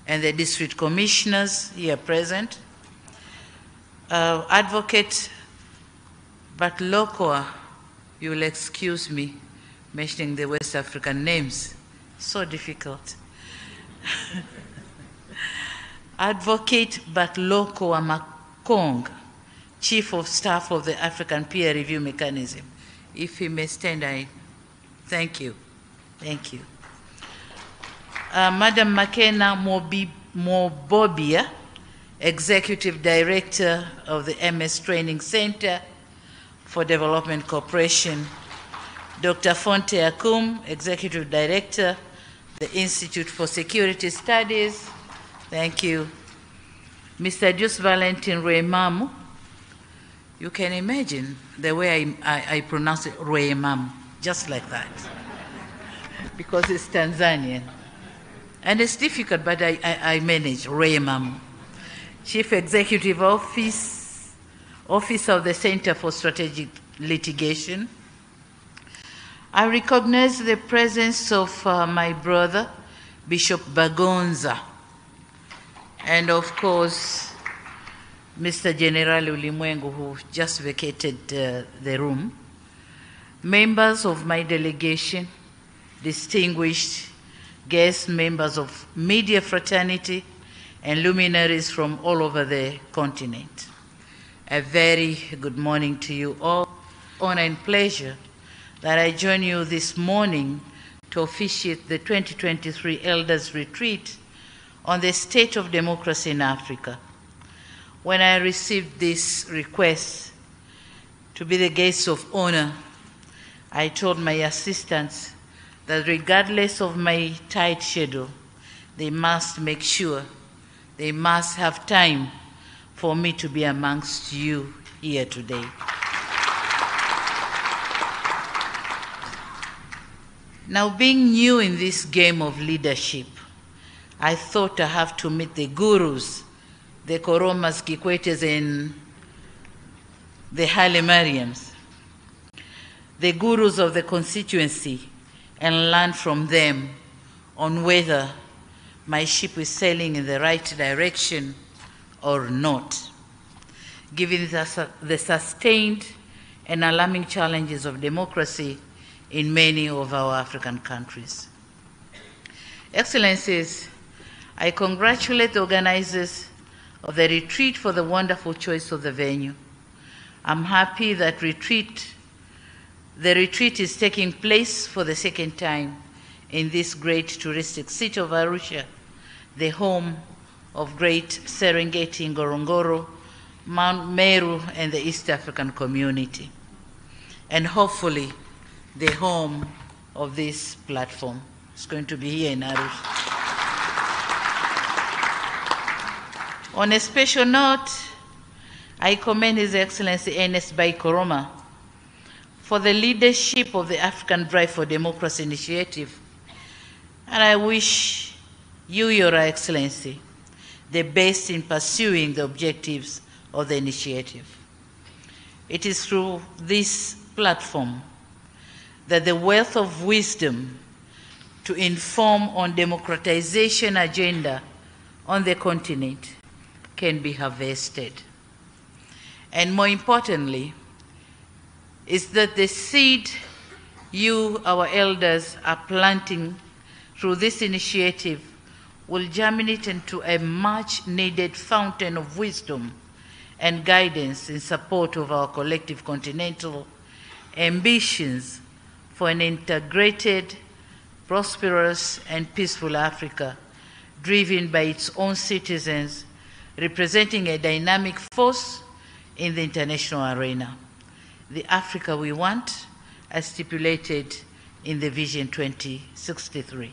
S6: and the district commissioners here present. Advocate Batlokoa, you will excuse me mentioning the West African names, so difficult. Advocate Batlokoa Makong, Chief of Staff of the African Peer Review Mechanism. If he may stand, I thank you. Thank you. Madam Makena Mobobia, Executive Director of the MS Training Center for Development Cooperation. Dr. Fonte Akum, Executive Director, the Institute for Security Studies. Thank you. Mr. Jus Valentin Ruemamu, you can imagine the way I pronounce it, Ruemamu, just like that, because it's Tanzanian. And it's difficult, but I manage, Ruemamu. Chief Executive Officer of the Center for Strategic Litigation. I recognize the presence of my brother, Bishop Bagonza, and of course, Mr. General Ulimwengu, who just vacated the room, members of my delegation, distinguished guests, members of media fraternity, and luminaries from all over the continent. A very good morning to you all. Honor and pleasure that I join you this morning to officiate the 2023 Elders Retreat on the state of democracy in Africa. When I received this request to be the guest of honor, I told my assistants that regardless of my tight schedule, they must make sure, they must have time for me to be amongst you here today. Now, being new in this game of leadership, I thought I have to meet the gurus, the Koromas, Kikwetes, and the Haile Mariams, the gurus of the constituency, and learn from them on whether my ship is sailing in the right direction or not, given the sustained and alarming challenges of democracy in many of our African countries. Excellencies, I congratulate the organizers of the retreat for the wonderful choice of the venue. I'm happy that the retreat is taking place for the second time in this great touristic city of Arusha, the home of Great Serengeti, Ngorongoro, Mount Meru, and the East African community, and hopefully the home of this platform. It's going to be here in Arusha. On a special note, I commend His Excellency Ernest Bai Koroma for the leadership of the African Drive for Democracy initiative, and I wish you, Your Excellency, the best in pursuing the objectives of the initiative. It is through this platform that the wealth of wisdom to inform on democratization agenda on the continent can be harvested. And more importantly, is that the seed you, our elders, are planting through this initiative will germinate into a much-needed fountain of wisdom and guidance in support of our collective continental ambitions for an integrated, prosperous, and peaceful Africa, driven by its own citizens, representing a dynamic force in the international arena. The Africa we want, as stipulated in the Vision 2063.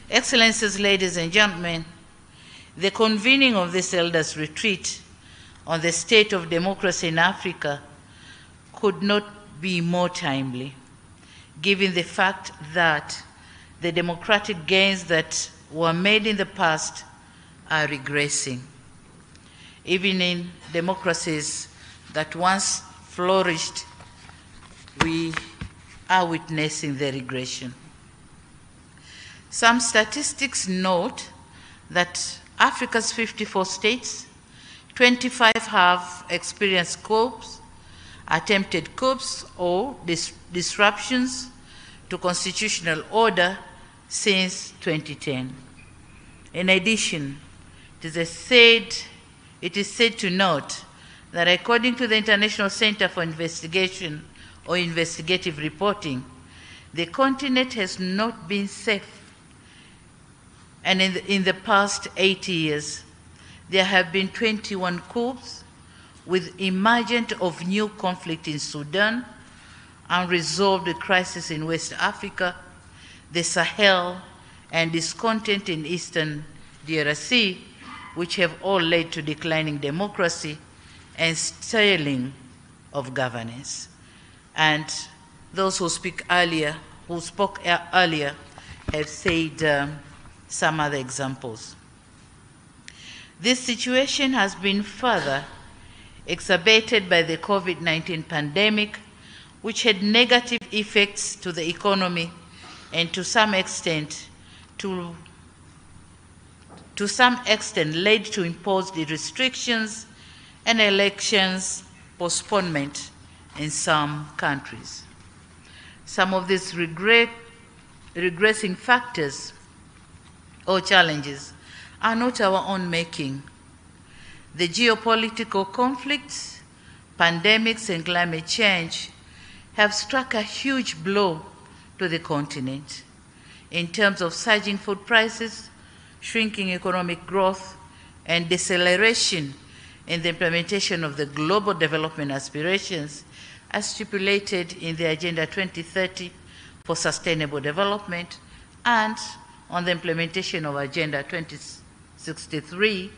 S6: Excellencies, ladies and gentlemen, the convening of this Elders' Retreat on the state of democracy in Africa could not be more timely, given the fact that the democratic gains that were made in the past are regressing. Even in democracies that once flourished, we are witnessing the regression. Some statistics note that Africa's 54 states, 25 have experienced coups, attempted coups, or disruptions to constitutional order since 2010. In addition, it is said to note that according to the International Center for Investigation or Investigative Reporting, the continent has not been safe. And in the past 80 years, there have been 21 coups, with emergence of new conflict in Sudan, unresolved crisis in West Africa, the Sahel, and discontent in Eastern DRC, which have all led to declining democracy and stalling of governance. And those who spoke earlier have said some other examples. This situation has been further exacerbated by the COVID-19 pandemic, which had negative effects to the economy and to some extent led to imposed restrictions and elections postponement in some countries. Some of these regressing factors or challenges are not our own making. The geopolitical conflicts, pandemics, and climate change have struck a huge blow to the continent in terms of surging food prices, shrinking economic growth, and deceleration in the implementation of the global development aspirations as stipulated in the Agenda 2030 for Sustainable Development and on the implementation of Agenda 2063,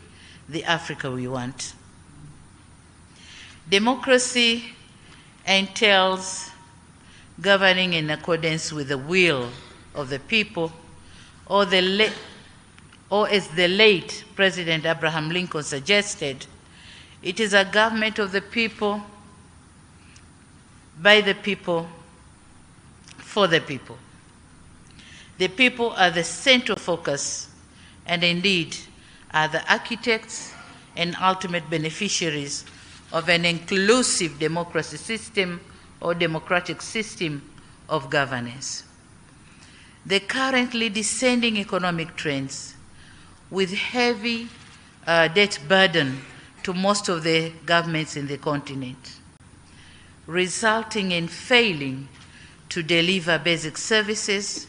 S6: the Africa we want. Democracy entails governing in accordance with the will of the people, or as the late President Abraham Lincoln suggested, it is a government of the people, by the people, for the people. The people are the central focus and indeed are the architects and ultimate beneficiaries of an inclusive democracy system or democratic system of governance. The currently descending economic trends with heavy debt burden to most of the governments in the continent, resulting in failing to deliver basic services,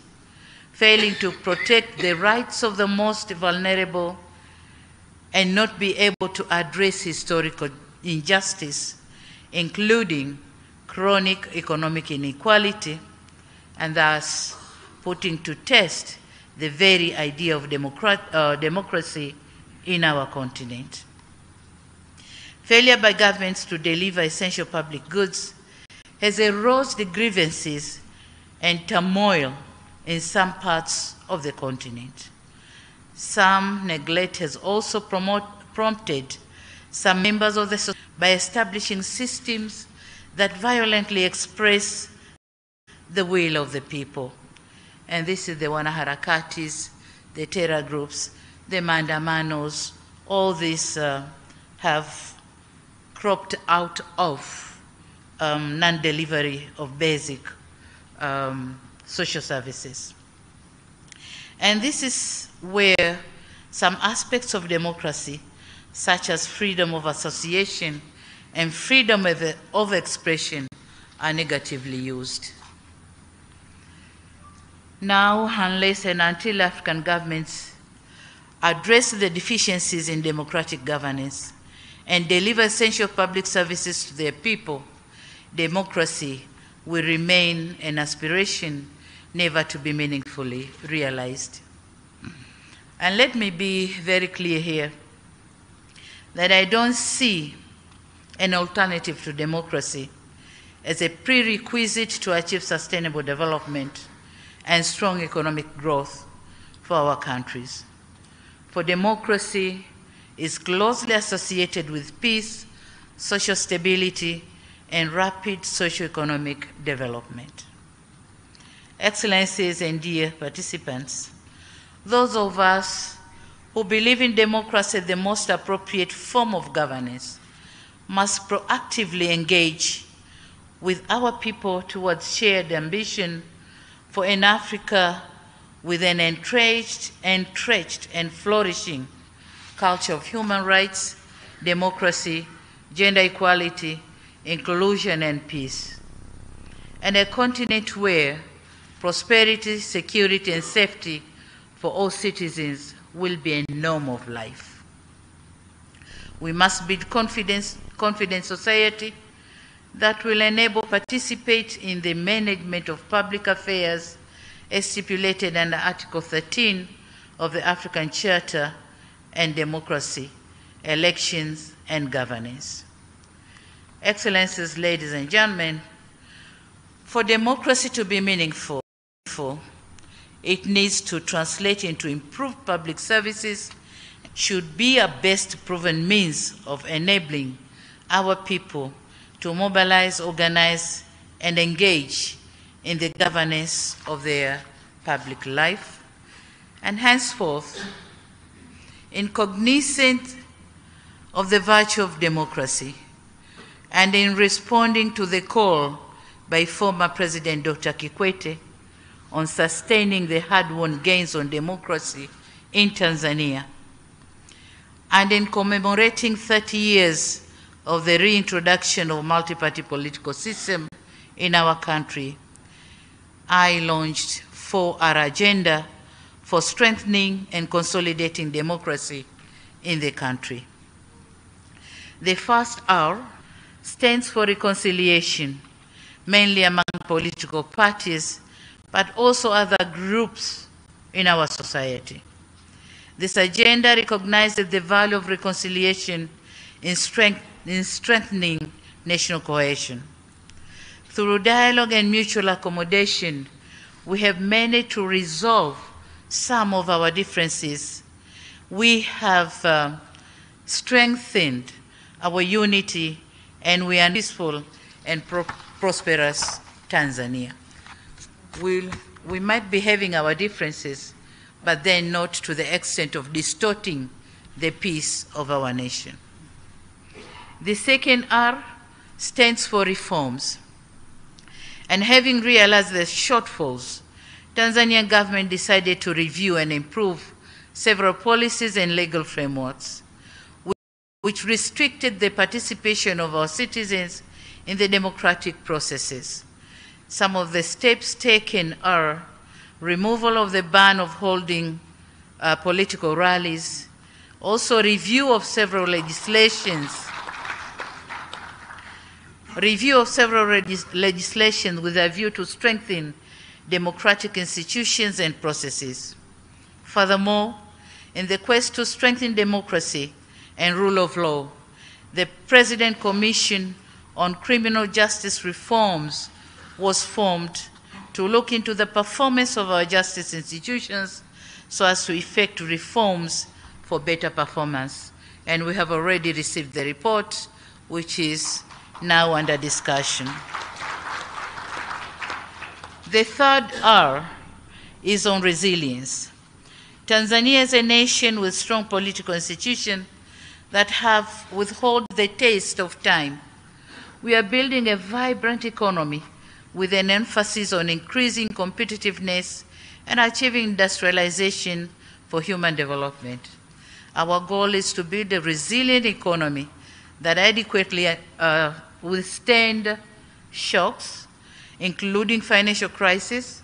S6: failing to protect the rights of the most vulnerable, and not be able to address historical injustice, including chronic economic inequality, and thus putting to test the very idea of democracy in our continent. Failure by governments to deliver essential public goods has eroded grievances and turmoil in some parts of the continent. Some neglect has also prompted some members of the society by establishing systems that violently express the will of the people. And this is the wanaharakatis, the terror groups, the mandamanos, all these have cropped out of non-delivery of basic social services. And this is where some aspects of democracy, such as freedom of association and freedom of expression, are negatively used. Now, unless and until African governments address the deficiencies in democratic governance and deliver essential public services to their people, democracy will remain an aspiration never to be meaningfully realized. And let me be very clear here that I don't see an alternative to democracy as a prerequisite to achieve sustainable development and strong economic growth for our countries. For democracy is closely associated with peace, social stability, and rapid socio-economic development. Excellencies and dear participants, those of us who believe in democracy as the most appropriate form of governance must proactively engage with our people towards shared ambition for an Africa with an entrenched and flourishing culture of human rights, democracy, gender equality, inclusion, and peace, and a continent where prosperity, security, and safety for all citizens will be a norm of life. We must build confident society that will enable participate in the management of public affairs as stipulated under Article 13 of the African Charter and democracy, elections, and governance. Excellencies, ladies and gentlemen, for democracy to be meaningful, it needs to translate into improved public services, should be a best proven means of enabling our people to mobilize, organize, and engage in the governance of their public life. And henceforth, in cognizance of the virtue of democracy, and in responding to the call by former President Dr. Kikwete on sustaining the hard-won gains on democracy in Tanzania, and in commemorating 30 years of the reintroduction of multi-party political system in our country, I launched 4R agenda for strengthening and consolidating democracy in the country. The first R stands for reconciliation, mainly among political parties, but also other groups in our society. This agenda recognizes the value of reconciliation in strengthening national cohesion. Through dialogue and mutual accommodation, we have managed to resolve some of our differences. We have strengthened our unity, and we are peaceful and prosperous Tanzania. We might be having our differences, but then not to the extent of distorting the peace of our nation. The second R stands for reforms. And having realized the shortfalls, Tanzanian government decided to review and improve several policies and legal frameworks, which restricted the participation of our citizens in the democratic processes. Some of the steps taken are removal of the ban of holding political rallies, also review of several legislations with a view to strengthen democratic institutions and processes. Furthermore, in the quest to strengthen democracy and rule of law, the President Commission on Criminal Justice Reforms was formed to look into the performance of our justice institutions so as to effect reforms for better performance. And we have already received the report, which is now under discussion. The third R is on resilience. Tanzania is a nation with strong political institutions that have withheld the taste of time. We are building a vibrant economy with an emphasis on increasing competitiveness and achieving industrialization for human development. Our goal is to build a resilient economy that adequately withstand shocks, including financial crisis,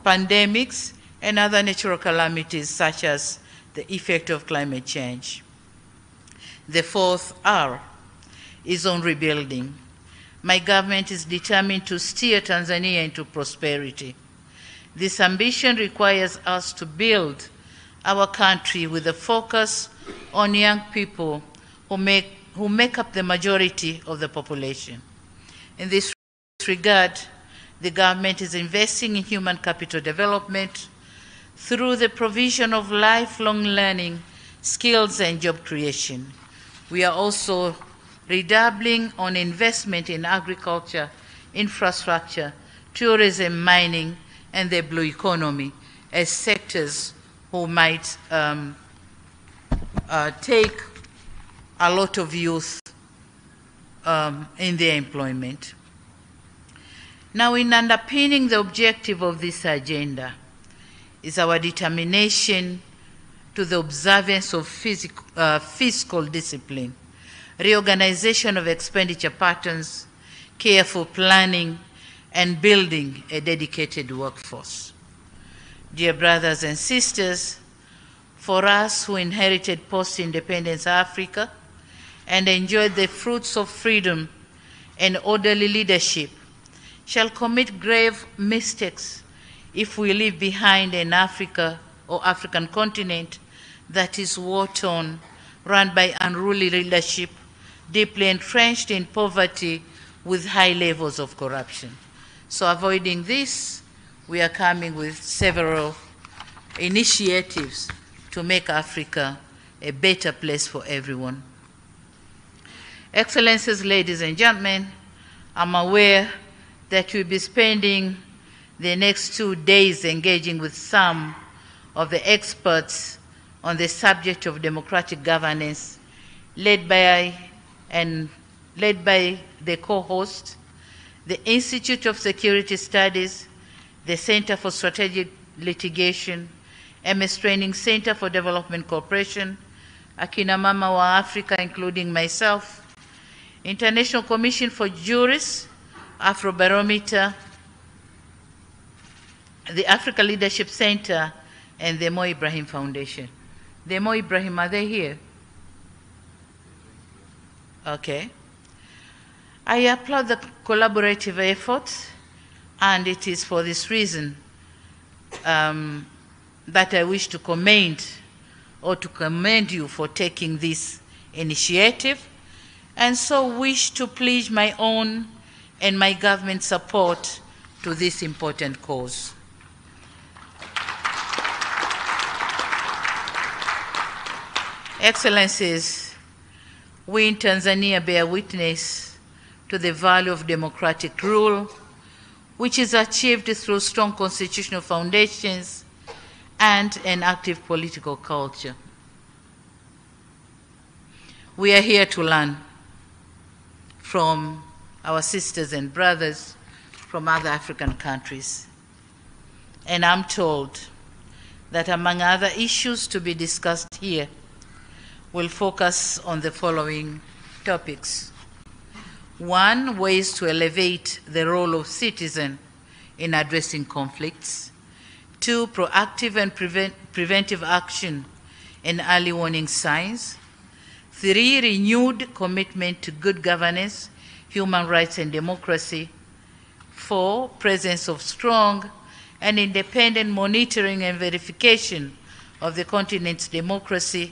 S6: pandemics, and other natural calamities such as the effect of climate change. The fourth R is on rebuilding. My government is determined to steer Tanzania into prosperity. This ambition requires us to build our country with a focus on young people who make up the majority of the population. In this regard, the government is investing in human capital development through the provision of lifelong learning, skills, and job creation. We are also redoubling on investment in agriculture, infrastructure, tourism, mining, and the blue economy as sectors who might take a lot of youth in their employment. Now, in underpinning the objective of this agenda is our determination to the observance of fiscal discipline, reorganization of expenditure patterns, careful planning, and building a dedicated workforce. Dear brothers and sisters, for us who inherited post-independence Africa and enjoyed the fruits of freedom and orderly leadership, shall commit grave mistakes if we leave behind an Africa or African continent that is war-torn, run by unruly leadership, deeply entrenched in poverty with high levels of corruption. So avoiding this, we are coming with several initiatives to make Africa a better place for everyone. Excellencies, ladies and gentlemen, I'm aware that we'll be spending the next 2 days engaging with some of the experts on the subject of democratic governance, led by the co-host, the Institute of Security Studies, the Center for Strategic Litigation, MS Training Center for Development Cooperation, Akina Mama wa Africa, including myself, International Commission for Jurists, Afrobarometer, the Africa Leadership Center, and the Mo Ibrahim Foundation. The Mo Ibrahim, are they here? Okay. I applaud the collaborative efforts, and it is for this reason that I wish to commend you for taking this initiative, and so wish to pledge my own and my government support to this important cause. Excellencies, we in Tanzania bear witness to the value of democratic rule, which is achieved through strong constitutional foundations and an active political culture. We are here to learn from our sisters and brothers from other African countries. And I'm told that among other issues to be discussed here, we'll focus on the following topics. 1, ways to elevate the role of citizen in addressing conflicts. 2, proactive and preventive action and early warning signs. 3, renewed commitment to good governance, human rights, and democracy. 4, presence of strong and independent monitoring and verification of the continent's democracy.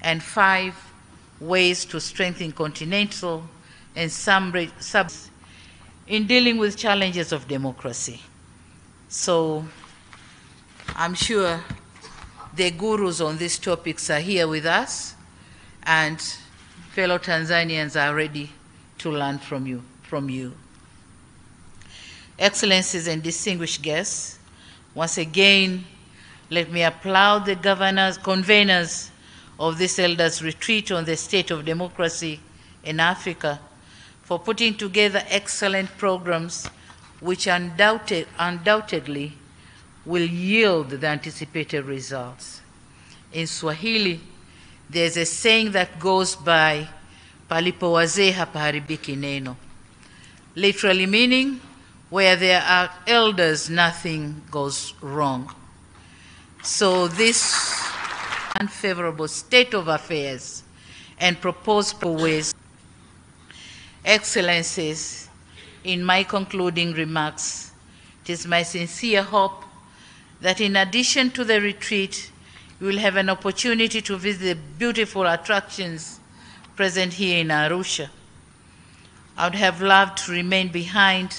S6: And 5, ways to strengthen continental and subs in dealing with challenges of democracy. So I'm sure the gurus on these topics are here with us, and fellow Tanzanians are ready to learn from you. Excellencies and distinguished guests, once again, let me applaud the conveners of this Elders Retreat on the state of democracy in Africa for putting together excellent programs which undoubtedly will yield the anticipated results. In Swahili, there's a saying that goes by, palipo wazee hapaharibiki neno, literally meaning, where there are elders, nothing goes wrong. So this unfavorable state of affairs and proposed ways. Excellencies, in my concluding remarks, it is my sincere hope that in addition to the retreat, you will have an opportunity to visit the beautiful attractions present here in Arusha. I would have loved to remain behind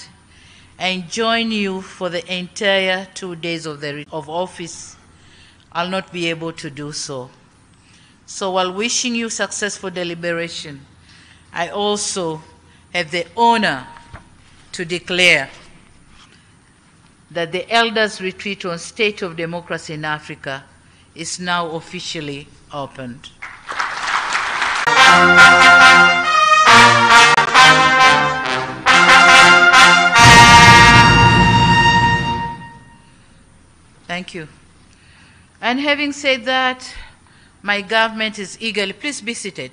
S6: and join you for the entire 2 days of office. I'll not be able to do so. So while wishing you successful deliberation, I also have the honor to declare that the Elders Retreat on State of Democracy in Africa is now officially opened. Thank you. And having said that, my government is eagerly, please be seated.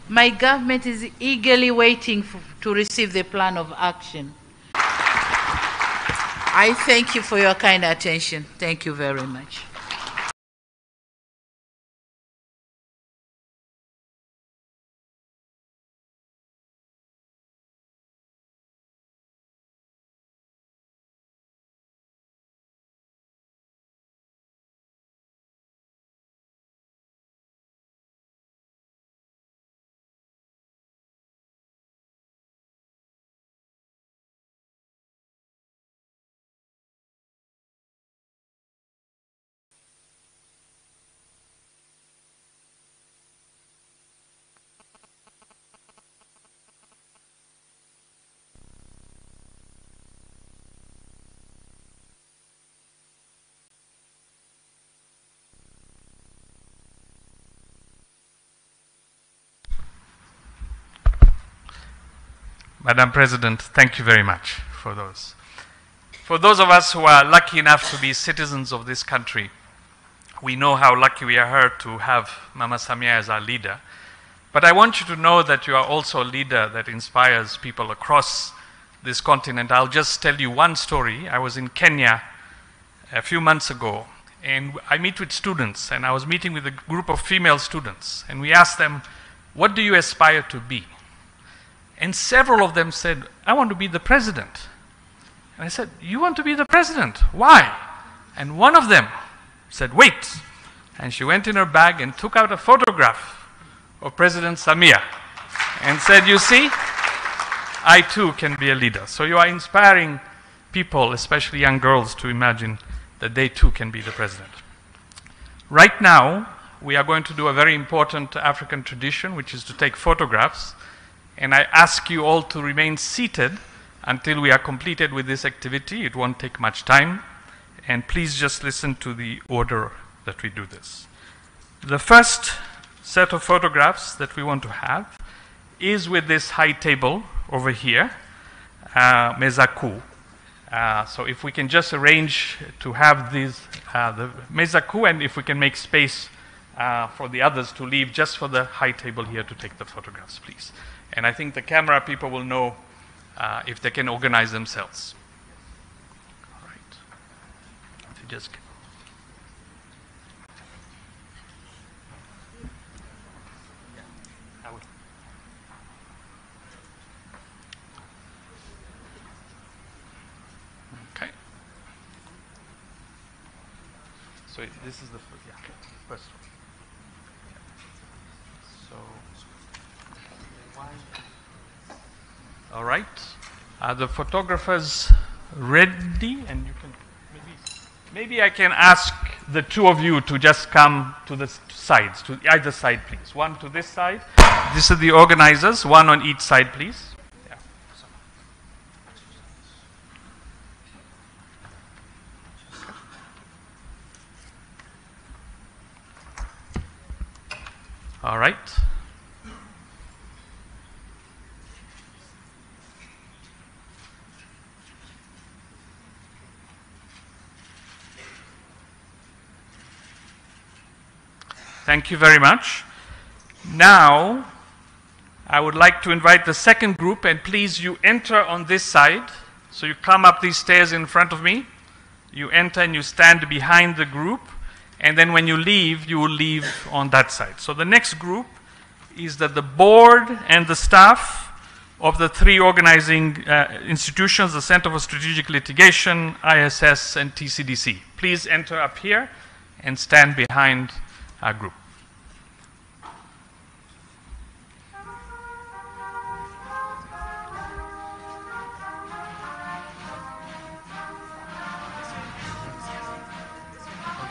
S6: My government is eagerly waiting to receive the plan of action. I thank you for your kind attention. Thank you very much.
S2: Madam President, thank you very much for those. For those of us who are lucky enough to be citizens of this country, we know how lucky we are to have Mama Samia as our leader. But I want you to know that you are also a leader that inspires people across this continent. I'll just tell you one story. I was in Kenya a few months ago, and I meet with students, and I was meeting with a group of female students, and we asked them, what do you aspire to be? And several of them said, I want to be the president. And I said, you want to be the president? Why? And one of them said, wait. And she went in her bag and took out a photograph of President Samia and said, you see, I too can be a leader. So you are inspiring people, especially young girls, to imagine that they too can be the president. Right now, we are going to do a very important African tradition, which is to take photographs. And I ask you all to remain seated until we are completed with this activity. It won't take much time. And please just listen to the order that we do this. The first set of photographs that we want to have is with this high table over here, meza kuu. So if we can just arrange to have these, the meza kuu, and if we can make space for the others to leave just for the high table here to take the photographs, please. And I think the camera people will know if they can organize themselves. All right. just okay. So this is the first one. So, all right. Are the photographers ready? And you can maybe I can ask the two of you to just come to the sides, to either side, please. One to this side. This is the organizers. One on each side, please. Yeah. All right. Thank you very much. Now, I would like to invite the second group, and please, you enter on this side. So you come up these stairs in front of me. You enter and you stand behind the group. And then when you leave, you will leave on that side. So the next group is that the board and the staff of the three organizing institutions, the Center for Strategic Litigation, ISS, and TCDC. Please enter up here and stand behind our group.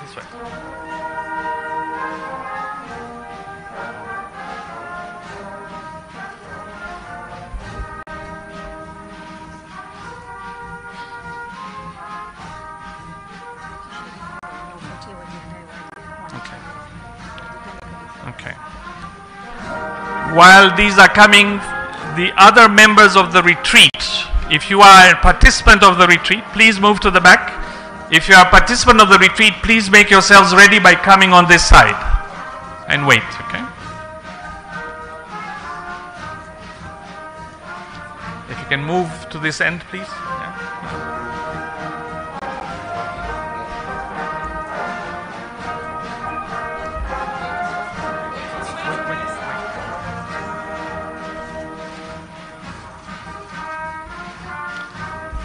S2: This way. Okay. While these are coming, the other members of the retreat, if you are a participant of the retreat, please move to the back. If you are a participant of the retreat, please make yourselves ready by coming on this side and wait, okay? If you can move to this end, please.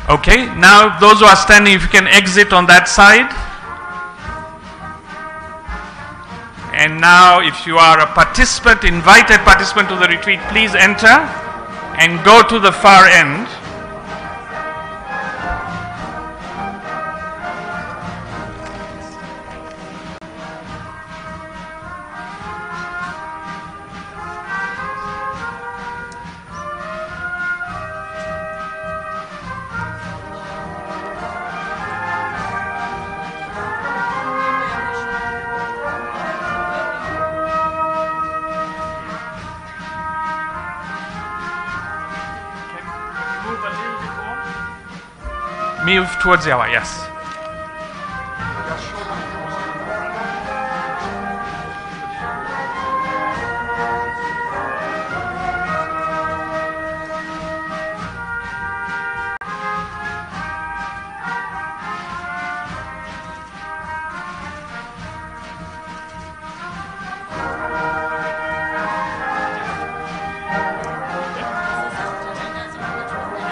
S2: Okay, now those who are standing, if you can exit on that side. And now if you are a participant, invited participant to the retreat, please enter and go to the far end. Move towards Yawa, yes.